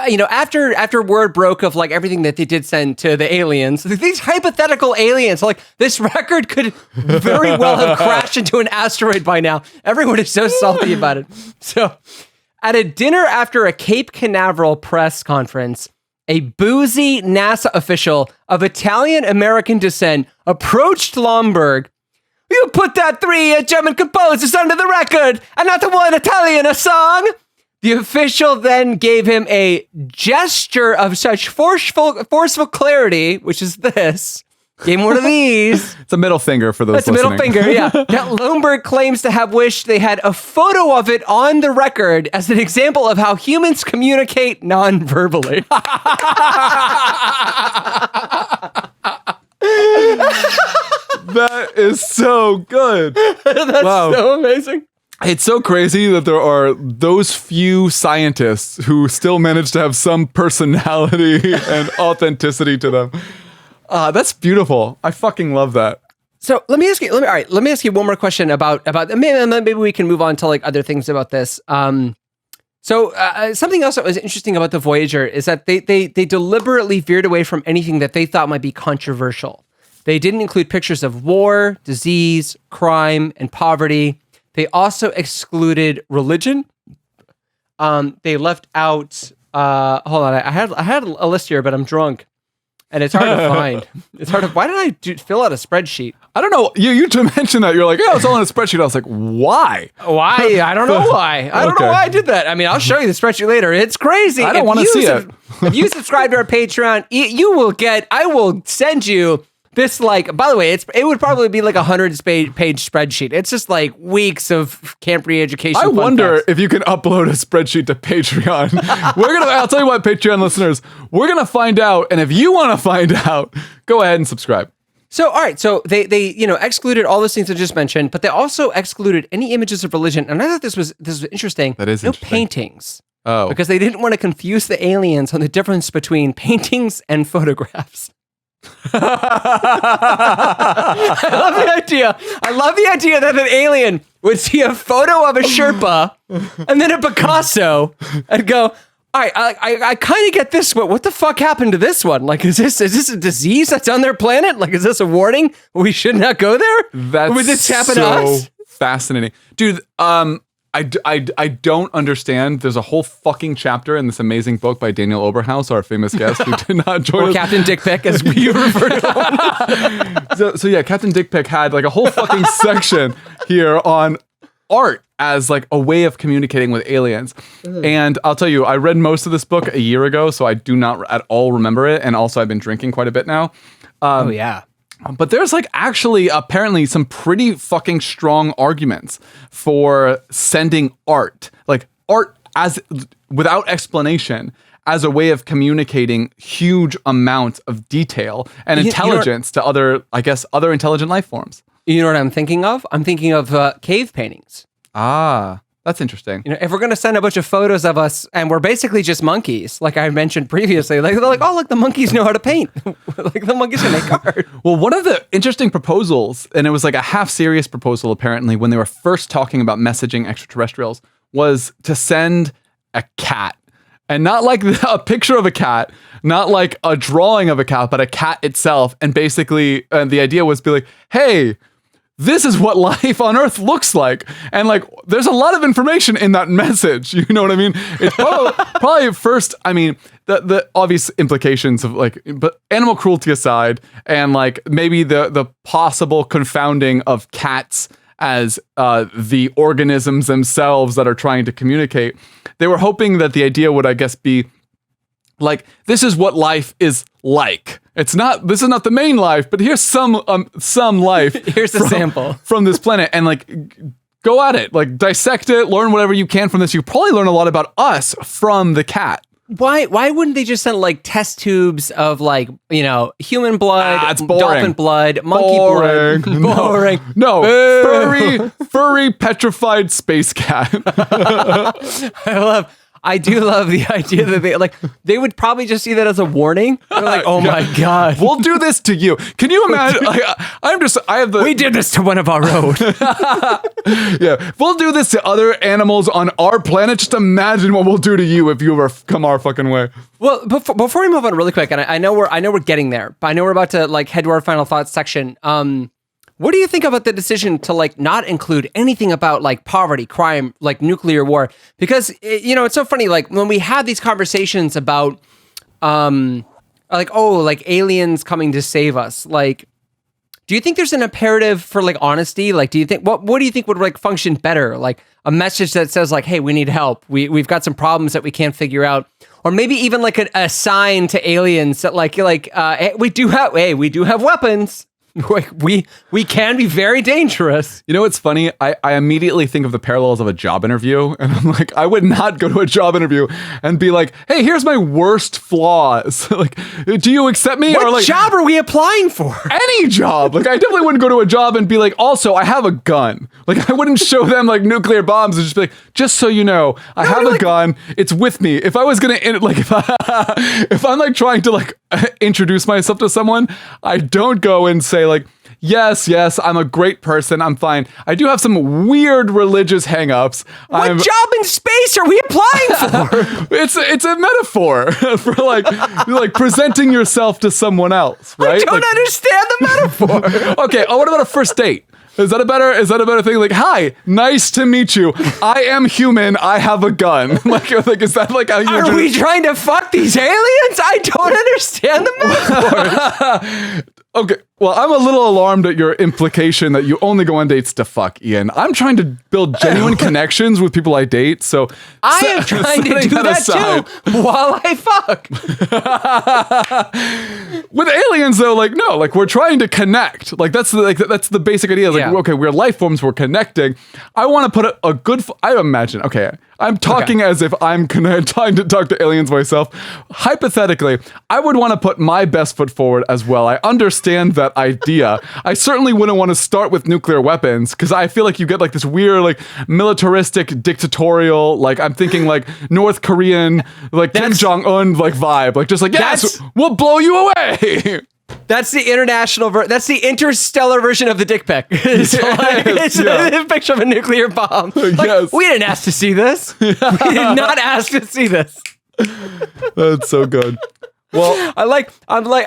You know, after word broke of like everything that they did send to the aliens, these hypothetical aliens, like this record could very well have crashed into an asteroid by now. Everyone is so salty about it. So at a dinner after a Cape Canaveral press conference, a boozy NASA official of Italian-American descent approached Lomberg. You put that 3 German composers under the record and not the one Italian song. The official then gave him a gesture of such forceful clarity, which is this. Gave him one of these.
It's a middle finger for those
listening. It's a middle finger, yeah. Now, Lomberg claims to have wished they had a photo of it on the record as an example of how humans communicate non-verbally.
That is so good.
That's so amazing.
It's so crazy that there are those few scientists who still manage to have some personality and authenticity to them. That's beautiful. I fucking love that.
So let me ask you one more question about maybe we can move on to like other things about this. So something else that was interesting about the Voyager is that they deliberately veered away from anything that they thought might be controversial. They didn't include pictures of war, disease, crime, and poverty. They also excluded religion. They left out. Hold on, I had a list here, but I'm drunk, and it's hard to find. It's hard to. Why did I fill out a spreadsheet?
I don't know. You mentioned that you're like, yeah, it's all in a spreadsheet. I was like, why?
Why? I don't know why. I don't know why I did that. I mean, I'll show you the spreadsheet later. It's crazy.
I don't want to see it.
If you subscribe to our Patreon, you will get. I will send you. This, like, by the way, it would probably be like a 100-page spreadsheet. It's just like weeks of camp re-education.
I wonder if you can upload a spreadsheet to Patreon. I'll tell you what, Patreon listeners, we're gonna find out, and if you want to find out, go ahead and subscribe.
So, all right, so they excluded all those things I just mentioned, but they also excluded any images of religion. And I thought this was interesting.
That is interesting.
No paintings. Oh, because they didn't want to confuse the aliens on the difference between paintings and photographs. I love the idea that an alien would see a photo of a Sherpa and then a Picasso and go, all right, I kind of get this one. What the fuck happened to this one? Like, is this a disease that's on their planet? Like, is this a warning? We should not go there?
Would this happen
to us?
fascinating. Dude, I don't understand. There's a whole fucking chapter in this amazing book by Daniel Oberhaus, our famous guest who did not join
or
us.
Captain Dick Pick, as we refer to him.
So yeah, Captain Dick Pick had like a whole fucking section here on art as like a way of communicating with aliens. And I'll tell you, I read most of this book a year ago, so I do not at all remember it. And also I've been drinking quite a bit now.
Oh yeah.
But there's like actually apparently some pretty fucking strong arguments for sending art, like art as without explanation, as a way of communicating huge amounts of detail and intelligence to other intelligent life forms.
You know what I'm thinking of? I'm thinking of cave paintings.
Ah, that's interesting.
You know, if we're going to send a bunch of photos of us and we're basically just monkeys, like I mentioned previously, like they're like, oh, look, the monkeys know how to paint. Like the monkeys can make art.
Well, one of the interesting proposals, and it was like a half serious proposal apparently when they were first talking about messaging extraterrestrials, was to send a cat. And not like a picture of a cat, not like a drawing of a cat, but a cat itself. And basically the idea was be like, hey, this is what life on Earth looks like. And like, there's a lot of information in that message. You know what I mean? It's probably first, I mean, the obvious implications of like, but animal cruelty aside, and like maybe the possible confounding of cats as the organisms themselves that are trying to communicate. They were hoping that the idea would, I guess, be like, this is what life is like. This is not the main life, but here's some life.
Here's a sample
from this planet, and like, go at it, like dissect it, learn whatever you can from this. You probably learn a lot about us from the cat.
Why wouldn't they just send like test tubes of like, you know, human blood, dolphin blood, monkey blood? Boring.
No, furry petrified space cat.
I do love the idea that they would probably just see that as a warning. They're like, oh my God.
We'll do this to you. Can you imagine?
We did this to one of our own.
Yeah. We'll do this to other animals on our planet. Just imagine what we'll do to you if you ever come our fucking way.
Well, before we move on really quick, and I know we're getting there, but I know we're about to like head to our final thoughts section. What do you think about the decision to like not include anything about like poverty, crime, like nuclear war? Because you know, it's so funny. Like when we have these conversations about, like aliens coming to save us. Like, do you think there's an imperative for like honesty? Like, do you think what do you think would like function better? Like a message that says like, hey, we need help. We've got some problems that we can't figure out. Or maybe even like a sign to aliens that like hey, we do have weapons. We can be very dangerous.
You know what's funny? I immediately think of the parallels of a job interview, and I'm like, I would not go to a job interview and be like, hey, here's my worst flaws. Like, do you accept me?
What job are we applying for?
Any job. Like, I definitely wouldn't go to a job and be like, also, I have a gun. Like, I wouldn't show them like nuclear bombs and just be like, just so you know, I have a gun. It's with me. If I was gonna if I'm like trying to like introduce myself to someone, I don't go and say like, yes, I'm a great person. I'm fine. I do have some weird religious hangups.
What job in space are we applying for?
It's a metaphor for like presenting yourself to someone else, right?
I don't understand the metaphor.
Okay. Oh, what about a first date? Is that a better thing? Like, hi, nice to meet you. I am human. I have a gun. like is that like how you?
Are we trying to fuck these aliens? I don't understand the metaphor.
Okay, well, I'm a little alarmed at your implication that you only go on dates to fuck, Ian. I'm trying to build genuine connections with people I date, so
I am trying to do that too while I fuck.
With aliens, though, like no, like we're trying to connect. Like that's the basic idea. Like okay, we're life forms, we're connecting. I want to put a good. I imagine. Okay, I'm talking as if I'm trying to talk to aliens myself. Hypothetically, I would want to put my best foot forward as well. I understand that idea. I certainly wouldn't want to start with nuclear weapons because I feel like you get like this weird, like militaristic, dictatorial, like I'm thinking like North Korean, like Kim Jong-un, like vibe. Like just like, yes, we'll blow you away.
That's the international that's the interstellar version of the dick pic. It's a picture of a nuclear bomb. Like, we didn't ask to see this. We did not ask to see this.
That's so good. Well,
I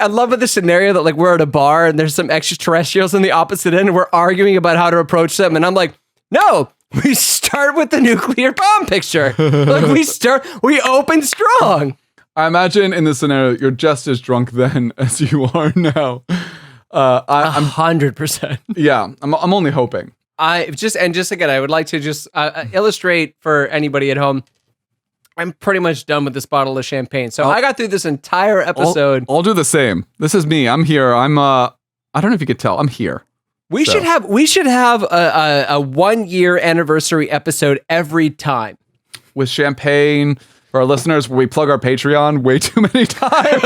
love the scenario that like we're at a bar and there's some extraterrestrials on the opposite end and we're arguing about how to approach them. And I'm like, No, we start with the nuclear bomb picture. Like we open strong.
I imagine in this scenario, you're just as drunk then as you are now. I'm
100%.
Yeah, I'm only hoping.
Again, I would like to just illustrate for anybody at home. I'm pretty much done with this bottle of champagne. So I got through this entire episode.
I'll do the same. This is me. I'm here. I don't know if you could tell. I'm here.
We should have a 1 year anniversary episode every time
with champagne for our listeners, where we plug our Patreon way too many times.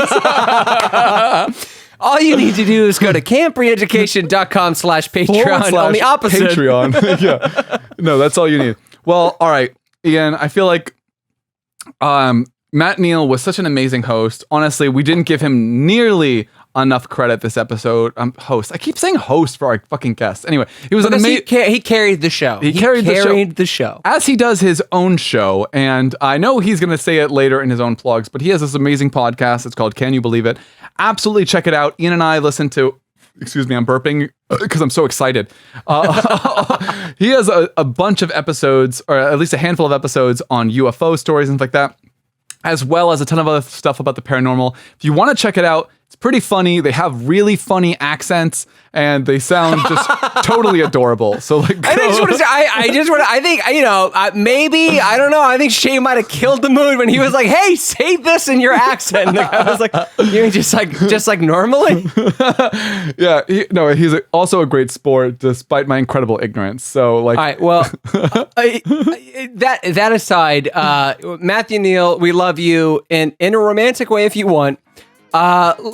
All you need to do is go to campreeducation.com/Patreon on the opposite.
Patreon. Yeah. No, that's all you need. Well, all right, Ian, I feel like Matt Neal was such an amazing host. Honestly, we didn't give him nearly enough credit this episode. Host. I keep saying host for our fucking guests. Anyway, he was an amazing.
He carried the show.
He carried the show as he does his own show. And I know he's going to say it later in his own plugs, but he has this amazing podcast. It's called Can You Believe It? Absolutely check it out. Ian and I listen to. Excuse me, I'm burping because I'm so excited. He has a bunch of episodes, or at least a handful of episodes on UFO stories and stuff like that, as well as a ton of other stuff about the paranormal. If you want to check it out, it's pretty funny. They have really funny accents, and they sound just totally adorable. So like,
I think, maybe, I don't know. I think Shaye might have killed the mood when he was like, "Hey, say this in your accent." And the guy was like, "You mean just like normally?"
Yeah, he's also a great sport, despite my incredible ignorance. So like,
all right, well, that aside, Matthew Neal, we love you in a romantic way if you want.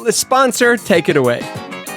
Sponsor, take it away.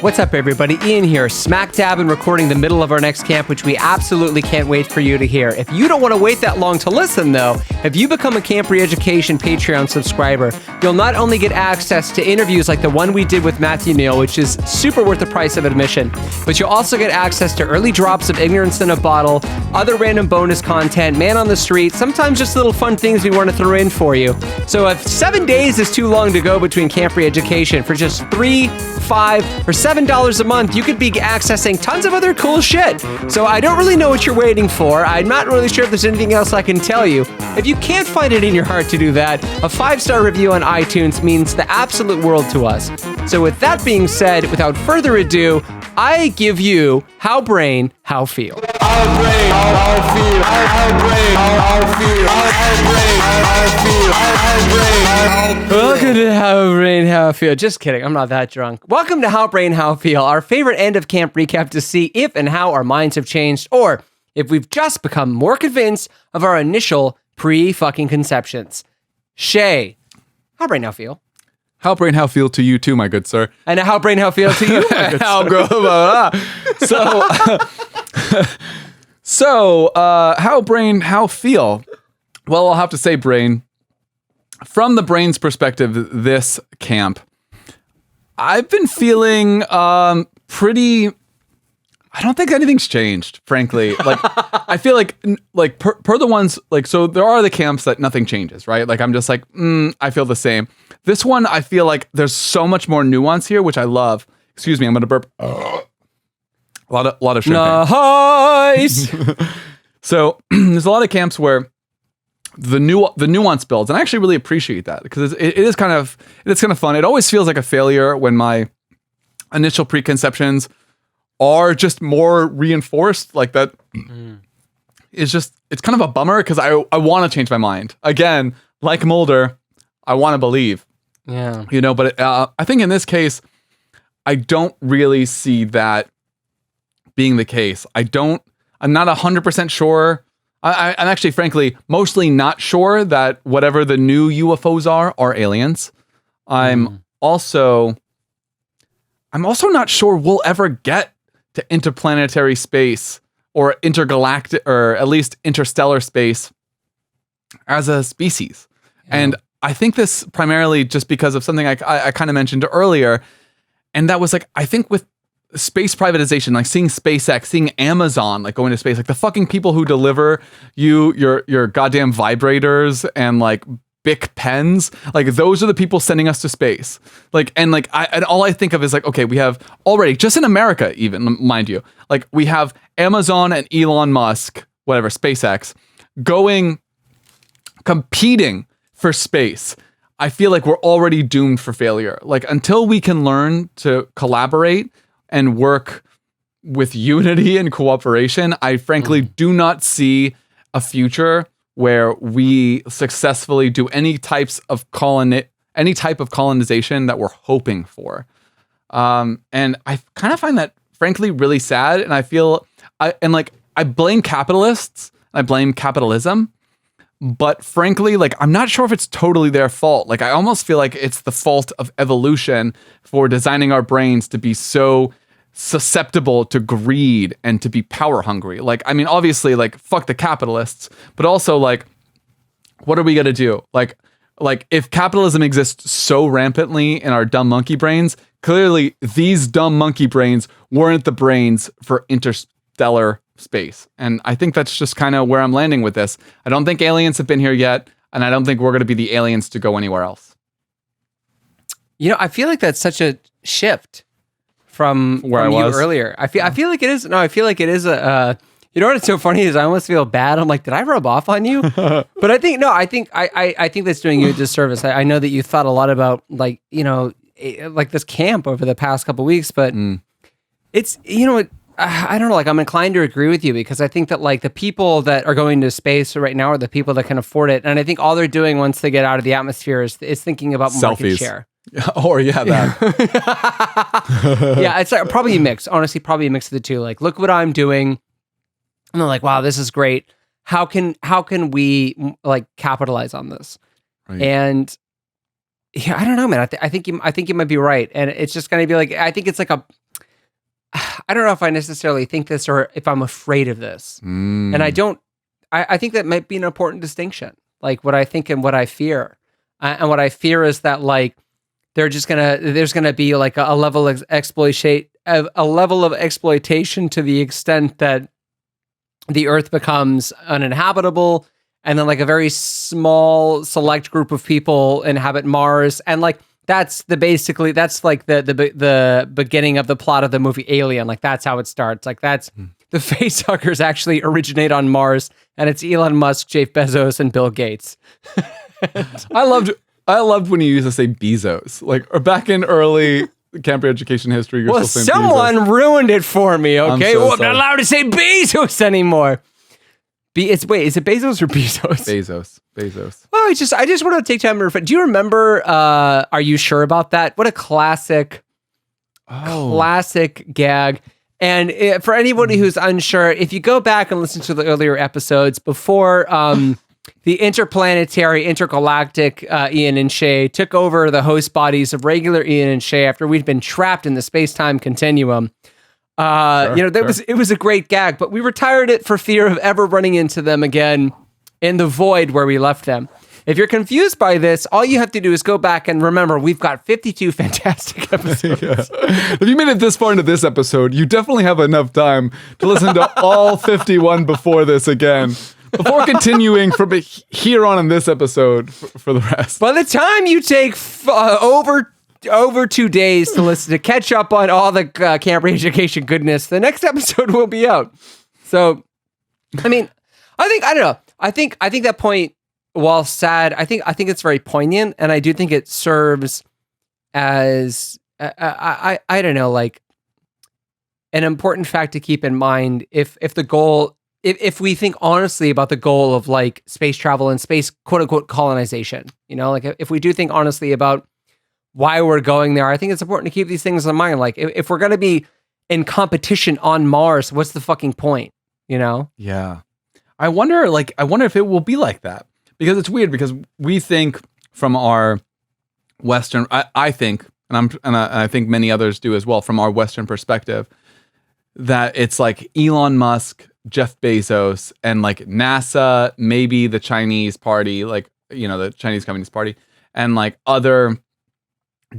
What's up, everybody? Ian here, smack dab and recording the middle of our next camp, which we absolutely can't wait for you to hear. If you don't want to wait that long to listen, though, if you become a Camp Reeducation Patreon subscriber, you'll not only get access to interviews like the one we did with Matthew Neal, which is super worth the price of admission, but you'll also get access to early drops of Ignorance in a Bottle, other random bonus content, Man on the Street, sometimes just little fun things we want to throw in for you. So if 7 days is too long to go between Camp Reeducation, for just $3, $5, or $7 a month, you could be accessing tons of other cool shit. So I don't really know what you're waiting for. I'm not really sure if there's anything else I can tell you. If you can't find it in your heart to do that, a 5-star review on iTunes means the absolute world to us. So with that being said, without further ado, I give you How Brain, How Feel.
How brain, how feel, how brain, how feel, how brain, how feel, how brain, how feel.
Welcome to How Brain, How Feel. Just kidding, I'm not that drunk. Welcome to How Brain, How Feel, our favorite end of camp recap to see if and how our minds have changed, or if we've just become more convinced of our initial pre-fucking conceptions. Shaye, How Brain, How Feel.
How brain, how feel to you too, my good sir.
And how brain, how feel to you.
So, how brain, how feel? Well, I'll have to say brain. From the brain's perspective, this camp, I've been feeling pretty. I don't think anything's changed, frankly. Like, I feel like per the ones, like, so there are the camps that nothing changes, right? Like, I'm just like, I feel the same. This one, I feel like there's so much more nuance here, which I love. Excuse me, I'm gonna burp. A lot of champagne.
Nice.
So there's a lot of camps where the nuance builds, and I actually really appreciate that because it's kind of fun. It always feels like a failure when my initial preconceptions are just more reinforced like that. It's kind of a bummer because I want to change my mind again. Like Mulder, I want to believe.
Yeah,
but I think in this case, I don't really see that being the case. I'm not 100% sure. I'm actually, frankly, mostly not sure that whatever the new UFOs are aliens. I'm also not sure we'll ever get to interplanetary space or intergalactic, or at least interstellar space as a species. Yeah. And I think this primarily just because of something I kind of mentioned earlier. And that was like, I think with space privatization, like seeing SpaceX, seeing Amazon, like going to space, like the fucking people who deliver you your goddamn vibrators and like Bic pens. Like those are the people sending us to space. And all I think of is like, okay, we have already, just in America even, mind you, like we have Amazon and Elon Musk, whatever, SpaceX, competing for space. I feel like we're already doomed for failure. Like until we can learn to collaborate and work with unity and cooperation, I frankly do not see a future where we successfully do any type of colonization that we're hoping for. And I kind of find that frankly really sad. And I feel I blame capitalists, I blame capitalism, but frankly, like I'm not sure if it's totally their fault. Like I almost feel like it's the fault of evolution for designing our brains to be so susceptible to greed and to be power hungry. Like, I mean, obviously, like, fuck the capitalists, but also, like, what are we gonna do? Like if capitalism exists so rampantly in our dumb monkey brains, clearly these dumb monkey brains weren't the brains for interstellar space. And I think that's just kind of where I'm landing with this. I don't think aliens have been here yet, and I don't think we're gonna be the aliens to go anywhere else.
You know, I feel like that's such a shift from
where I was
earlier. I feel like it is. No, I feel like it is a. You know what's so funny is I almost feel bad. I'm like, did I rub off on you? But I think I think that's doing you a disservice. I know that you thought a lot about like this camp over the past couple of weeks, but it's I don't know. Like I'm inclined to agree with you because I think that like the people that are going to space right now are the people that can afford it, and I think all they're doing once they get out of the atmosphere is thinking about market
selfies.
Share.
Or that.
Yeah, it's like, probably a mix. Honestly, probably a mix of the two. Like, look what I'm doing. And they're like, wow, this is great. How can we like capitalize on this? Right. And yeah, I don't know, man. I think you might be right. And it's just gonna be like, I think it's like I don't know if I necessarily think this or if I'm afraid of this. And I think that might be an important distinction. Like what I think and what I fear. And what I fear is that like there's gonna be like a level of exploitation to the extent that the Earth becomes uninhabitable, and then like a very small select group of people inhabit Mars, and like that's like the beginning of the plot of the movie Alien. Like that's how it starts. Like that's the facehuggers actually originate on Mars, and it's Elon Musk, Jeff Bezos, and Bill Gates.
I loved when you used to say Bezos, like or back in early Camp Education history. You're still saying
someone
Bezos.
Ruined it for me. Okay, I'm not allowed to say Bezos anymore. Is it Bezos or Bezos?
Bezos.
Oh, I just want to take time to reflect. Do you remember? Are you sure about that? What a classic gag. And for anybody who's unsure, if you go back and listen to the earlier episodes before the intergalactic Ian and Shaye took over the host bodies of regular Ian and Shaye after we'd been trapped in the space-time continuum. It was a great gag, but we retired it for fear of ever running into them again in the void where we left them. If you're confused by this, all you have to do is go back and remember we've got 52 fantastic episodes.
Yeah. If you made it this far into this episode, you definitely have enough time to listen to all 51 before this again. Before continuing from here on in this episode for the rest.
By the time you take over 2 days to listen to catch up on all the Camp Education goodness, the next episode will be out. So, I mean, I don't know. I think that point, while sad, I think it's very poignant, and I do think it serves as I don't know, like an important fact to keep in mind if the goal. If we think honestly about the goal of like space travel and space quote unquote colonization, like if we do think honestly about why we're going there, I think it's important to keep these things in mind. Like if we're going to be in competition on Mars, what's the fucking point?
Yeah. I wonder if it will be like that, because it's weird because we think from our Western, I think, and I think many others do as well from our Western perspective, that it's like Elon Musk, Jeff Bezos, and like NASA, maybe the Chinese party, like, the Chinese Communist Party, and like other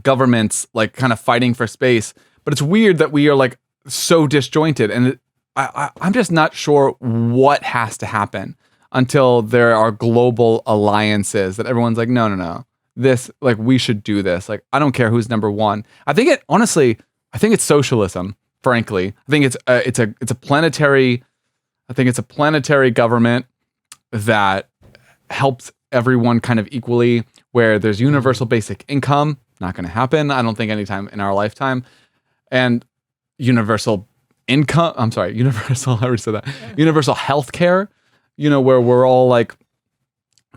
governments like kind of fighting for space. But it's weird that we are like so disjointed, and I'm just not sure what has to happen. until there are global alliances that everyone's like, no. This, like, we should do this. Like, I don't care who's number one. I think it's socialism, frankly. I think it's a planetary government that helps everyone kind of equally, where there's universal basic income. Not going to happen, I don't think, anytime in our lifetime. And universal healthcare, where we're all like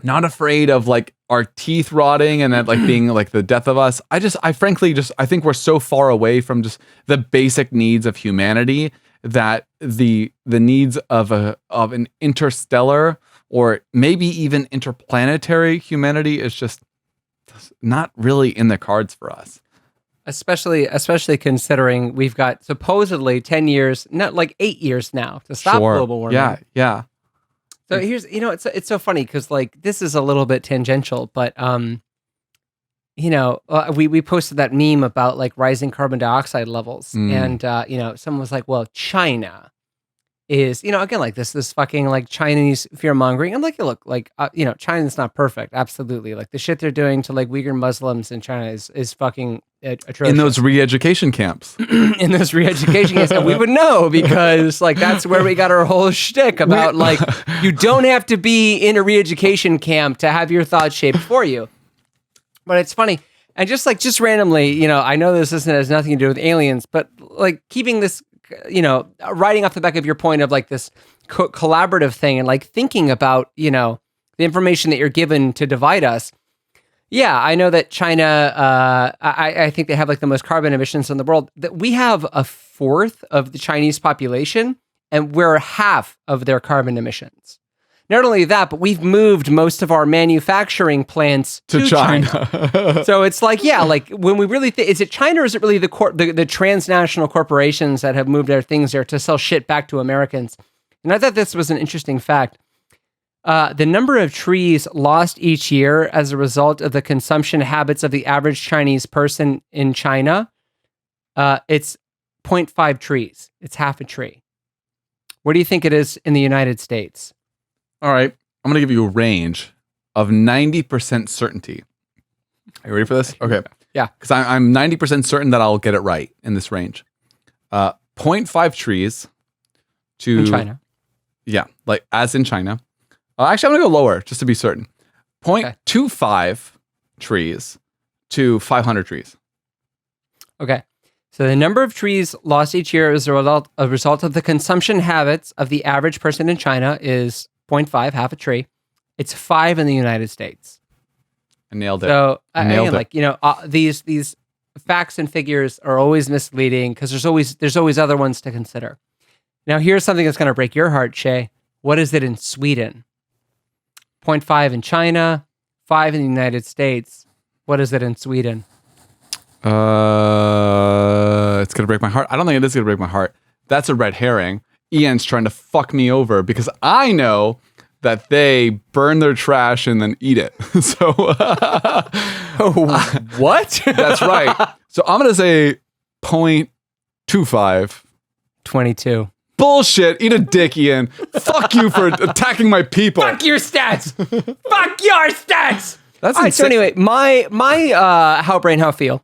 not afraid of like our teeth rotting and that like being like the death of us. I think we're so far away from just the basic needs of humanity that the needs of an interstellar or maybe even interplanetary humanity is just not really in the cards for us.
Especially considering we've got supposedly 10 years, not like 8 years now to stop global warming.
Yeah.
So here's, it's so funny because like this is a little bit tangential, but we posted that meme about like rising carbon dioxide levels, and someone was like, well, China is, again, like this fucking like Chinese fear mongering. And like, look, like, China's not perfect. Absolutely. Like the shit they're doing to like Uyghur Muslims in China is fucking atrocious.
In those re-education camps.
In those re-education camps. And we would know because like, that's where we got our whole shtick about like, you don't have to be in a re-education camp to have your thoughts shaped for you. But it's funny. And just randomly, I know this has nothing to do with aliens, but like keeping this, riding off the back of your point of like this collaborative thing and like thinking about, the information that you're given to divide us. Yeah, I know that China, I think they have like the most carbon emissions in the world. That we have a fourth of the Chinese population and we're half of their carbon emissions. Not only that, but we've moved most of our manufacturing plants to China. So it's like, yeah, like when we really think, is it China or is it really the transnational corporations that have moved their things there to sell shit back to Americans? And I thought this was an interesting fact. The number of trees lost each year as a result of the consumption habits of the average Chinese person in China, it's 0.5 trees. It's half a tree. What do you think it is in the United States?
All right, I'm going to give you a range of 90% certainty. Are you ready for this? Okay.
Yeah.
Because I'm 90% certain that I'll get it right in this range. 0.5 trees to...
In China.
Yeah, like as in China. Actually, I'm going to go lower just to be certain. 0.25 trees to 500 trees.
Okay. So the number of trees lost each year as a result of the consumption habits of the average person in China is 0.5, half a tree. It's 5 in the United States.
I nailed it.
So
Nailed it.
These facts and figures are always misleading because there's always other ones to consider. Now here's something that's going to break your heart, Shaye. What is it in Sweden? 0.5 in China, 5 in the United States. What is it in Sweden?
It's going to break my heart. I don't think it is going to break my heart. That's a red herring. Ian's trying to fuck me over because I know that they burn their trash and then eat it. So
what?
That's right. So I'm going to say 0.25.
22.
Bullshit. Eat a dick, Ian. Fuck you for attacking my people.
Fuck your stats. Fuck your stats.
That's
all right, so anyway, my how brain, how feel.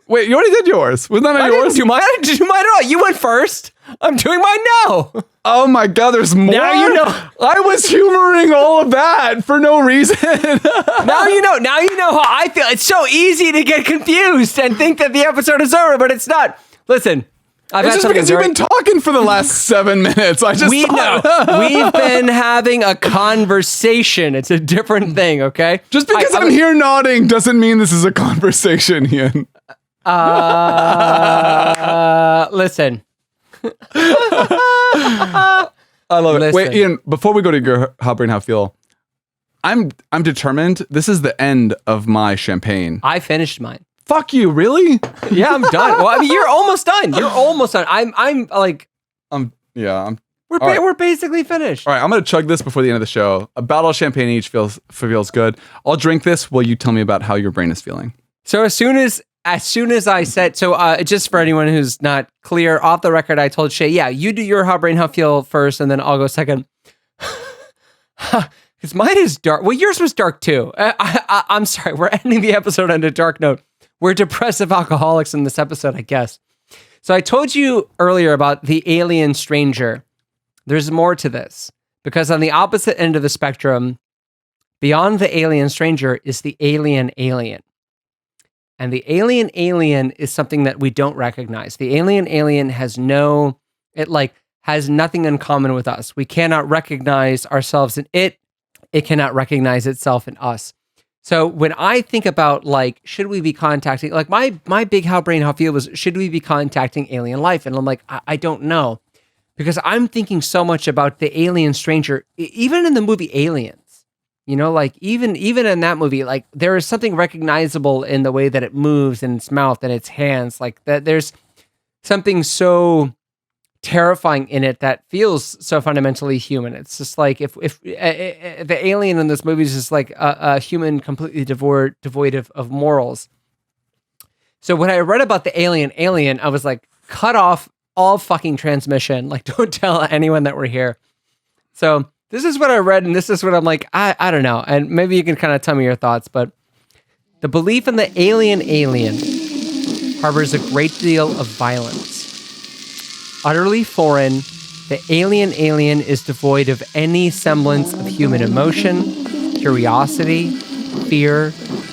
Wait, you already did yours. Was that not yours?
I didn't do mine at all. You went first. I'm doing mine now.
Oh my God, there's more?
Now you know.
I was humoring all of that for no reason.
Now you know. Now you know how I feel. It's so easy to get confused and think that the episode is over, but it's not. Listen.
It's just because you've been talking for the last 7 minutes. We've
been having a conversation. It's a different thing, okay?
Just because I'm here nodding doesn't mean this is a conversation, Ian.
Listen.
I love it. Wait, Ian, before we go to your how brain, how feel, I'm determined. This is the end of my champagne.
I finished mine.
Fuck you, really?
Yeah, I'm done. Well, I mean, you're almost done. You're almost done. We're basically finished.
All right, I'm gonna chug this before the end of the show. A bottle of champagne each feels good. I'll drink this while you tell me about how your brain is feeling.
So as soon as I said, just for anyone who's not clear, off the record, I told Shaye, yeah, you do your how brain, how feel first, and then I'll go second. Because mine is dark. Well, yours was dark too. I'm sorry. We're ending the episode on a dark note. We're depressive alcoholics in this episode, I guess. So I told you earlier about the alien stranger. There's more to this. Because on the opposite end of the spectrum, beyond the alien stranger is the alien alien. And the alien alien is something that we don't recognize. The alien alien has nothing in common with us. We cannot recognize ourselves in it. It cannot recognize itself in us. So when I think about should we be contacting, my big how brain how feel was, should we be contacting alien life? And I'm like, I don't know. Because I'm thinking so much about the alien stranger, even in the movie Aliens, even in that movie, there is something recognizable in the way that it moves and its mouth and its hands, that there's something so terrifying in it that feels so fundamentally human. It's just like if the alien in this movie is just like a human completely devoid of morals. So when I read about the alien, I was like, cut off all fucking transmission. Don't tell anyone that we're here. So this is what I read, and this is what I'm like, I don't know. And maybe you can kind of tell me your thoughts, but the belief in the alien harbors a great deal of violence. Utterly foreign, the alien is devoid of any semblance of human emotion, curiosity, fear,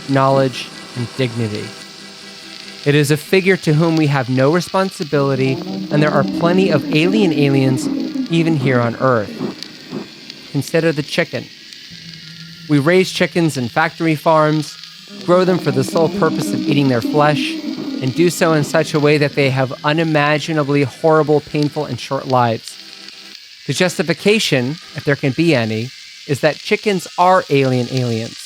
knowledge, and dignity. It is a figure to whom we have no responsibility, and there are plenty of alien aliens even here on Earth. Consider the chicken. We raise chickens in factory farms, grow them for the sole purpose of eating their flesh, and do so in such a way that they have unimaginably horrible, painful, and short lives. The justification, if there can be any, is that chickens are alien aliens.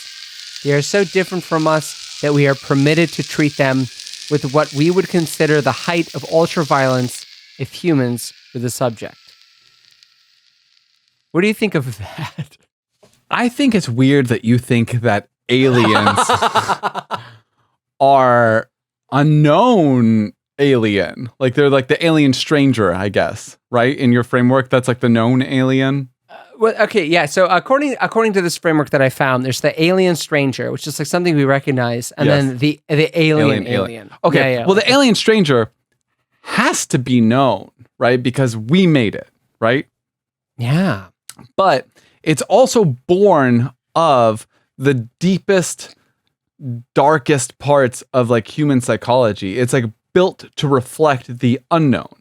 They are so different from us that we are permitted to treat them with what we would consider the height of ultraviolence if humans were the subject. What do you think of that?
I think it's weird that you think that aliens are a known alien. They're like the alien stranger, I guess, right? In your framework, that's like the known alien.
Well, okay, yeah. So according to this framework that I found, there's the alien stranger, which is like something we recognize, and then the alien.
Okay,
Yeah.
well, the alien stranger has to be known, right? Because we made it, right?
Yeah.
But it's also born of the deepest, darkest parts of human psychology. It's built to reflect the unknown.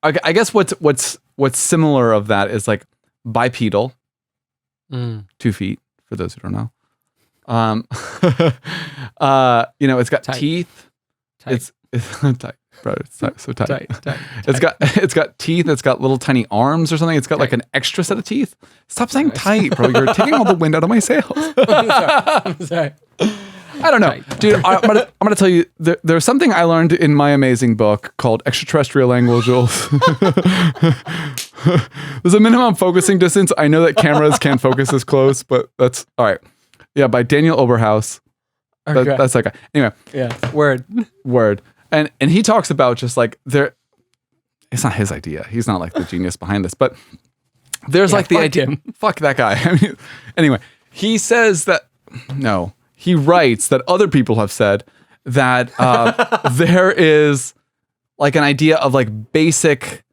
I guess what's similar of that is bipedal, 2 feet for those who don't know. It's got teeth.
Tight.
It's tight, bro. It's so tight.
Tight.
It's got teeth. It's got little tiny arms or something. It's got an extra set of teeth. Stop saying tight, bro. You're taking all the wind out of my sails.
I'm sorry.
I don't know, dude. I'm gonna tell you. There's something I learned in my amazing book called Extraterrestrial Languages. There's a minimum focusing distance. I know that cameras can't focus this close, but that's all right. Yeah, by Daniel Oberhaus.
Okay.
That's that guy. Anyway.
Yeah. Word.
And he talks about just it's not his idea. He's not the genius behind this, but there's the idea.
Him.
Fuck that guy. I mean, anyway, he says that he writes that other people have said that there is an idea of basic.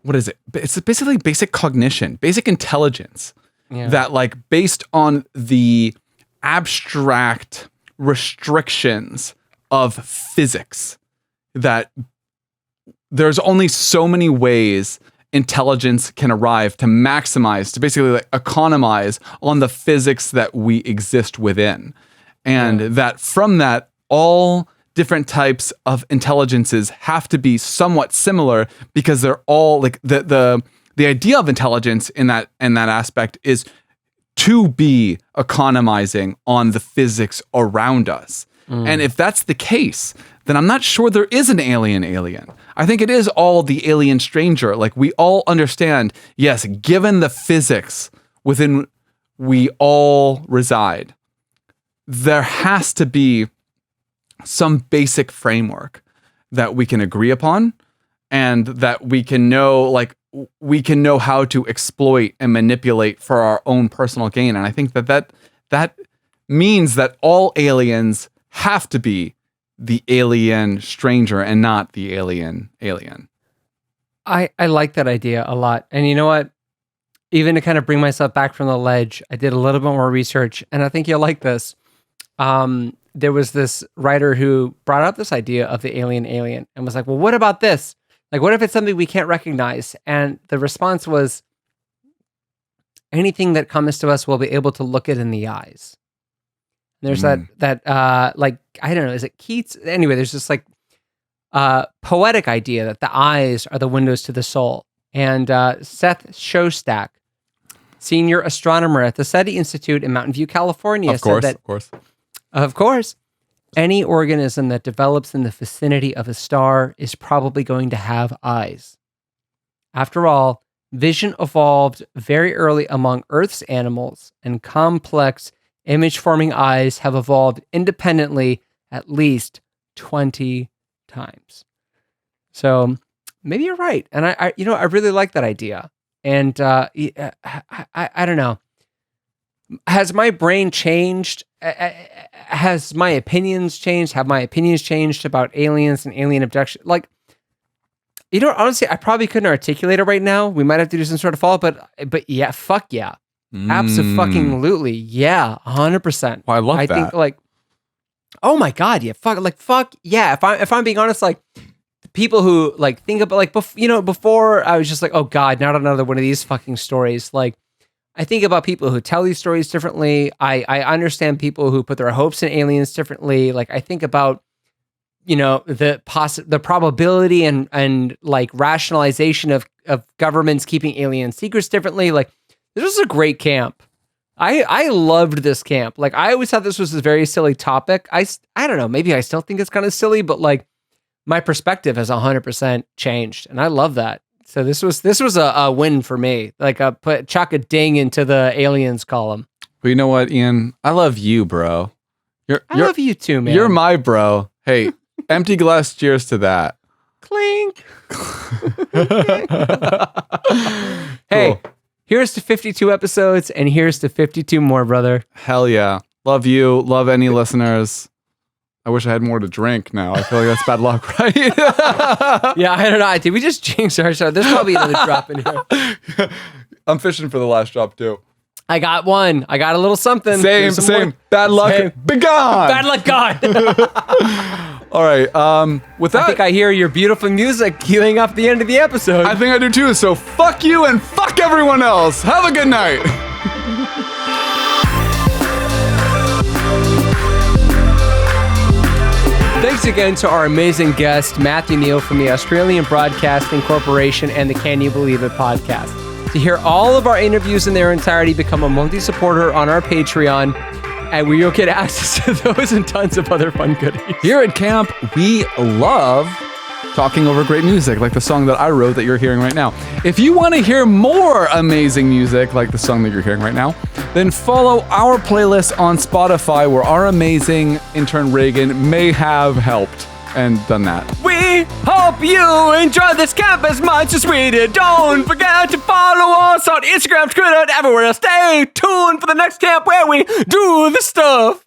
What is it? It's basically basic cognition, basic intelligence that based on the abstract restrictions of physics, that there's only so many ways intelligence can arrive to maximize, to basically economize on the physics that we exist within. And that from that, all different types of intelligences have to be somewhat similar, because they're all the idea of intelligence in that aspect is to be economizing on the physics around us. And if that's the case, then I'm not sure there is an alien. I think it is all the alien stranger. We all understand, yes, given the physics within we all reside, there has to be some basic framework that we can agree upon, and that we can know, we can know how to exploit and manipulate for our own personal gain. And I think that means that all aliens have to be the alien stranger and not the alien.
I like that idea a lot. And you know what? Even to kind of bring myself back from the ledge, I did a little bit more research, and I think you'll like this. There was this writer who brought up this idea of the alien and was like, well, what about this? Like, what if it's something we can't recognize? And the response was, anything that comes to us, we'll be able to look it in the eyes. There's that like, I don't know, is it Keats? Anyway, there's this like poetic idea that the eyes are the windows to the soul. And Seth Shostak, senior astronomer at the SETI Institute in Mountain View, California, said that, of course, any organism that develops in the vicinity of a star is probably going to have eyes. After all, vision evolved very early among Earth's animals, and complex image-forming eyes have evolved independently at least 20 times. So maybe you're right, and I really like that idea. And I don't know. Has my brain changed? Has my opinions changed? Have my opinions changed about aliens and alien abduction? Like, honestly, I probably couldn't articulate it right now. We might have to do some sort of follow, but yeah, fuck yeah. Absolutely. Yeah, 100%.
Well, I love that.
I think like, oh my God, yeah, fuck yeah. If I'm being honest, like, people who like think about like, before I was just like, oh God, not another one of these fucking stories. Like, I think about people who tell these stories differently. I understand people who put their hopes in aliens differently. Like, I think about, the probability and like rationalization of governments keeping alien secrets differently. Like, this was a great camp. I loved this camp. Like, I always thought this was a very silly topic. I don't know, maybe I still think it's kind of silly, but like, my perspective has 100% changed, and I love that. So this was a win for me. Like, chuck a ding into the aliens column.
Well, you know what, Ian? I love you, bro.
I love you too, man.
You're my bro. Hey, empty glass cheers to that.
Clink. Hey, here's to 52 episodes, and here's to 52 more, brother.
Hell yeah. Love you. Love any listeners. I wish I had more to drink now. I feel like that's bad luck, right?
Yeah, I don't know. Did we just jinx our show? There's probably another drop in here.
I'm fishing for the last drop, too.
I got one. I got a little something.
Same. Bad luck. Be gone.
Bad luck gone.
All right. With that,
I think I hear your beautiful music queuing up the end of the episode.
I think I do, too. So fuck you and fuck everyone else. Have a good night.
Thanks again to our amazing guest, Matthew Neal from the Australian Broadcasting Corporation and the Can You Believe It podcast. To hear all of our interviews in their entirety, become a monthly supporter on our Patreon, and where you'll get access to those and tons of other fun goodies.
Here at camp, we love talking over great music, like the song that I wrote that you're hearing right now. If you want to hear more amazing music, like the song that you're hearing right now, then follow our playlist on Spotify, where our amazing intern Reagan may have helped and done that.
We hope you enjoy this camp as much as we did. Don't forget to follow us on Instagram, Twitter, and everywhere else. Stay tuned for the next camp where we do the stuff.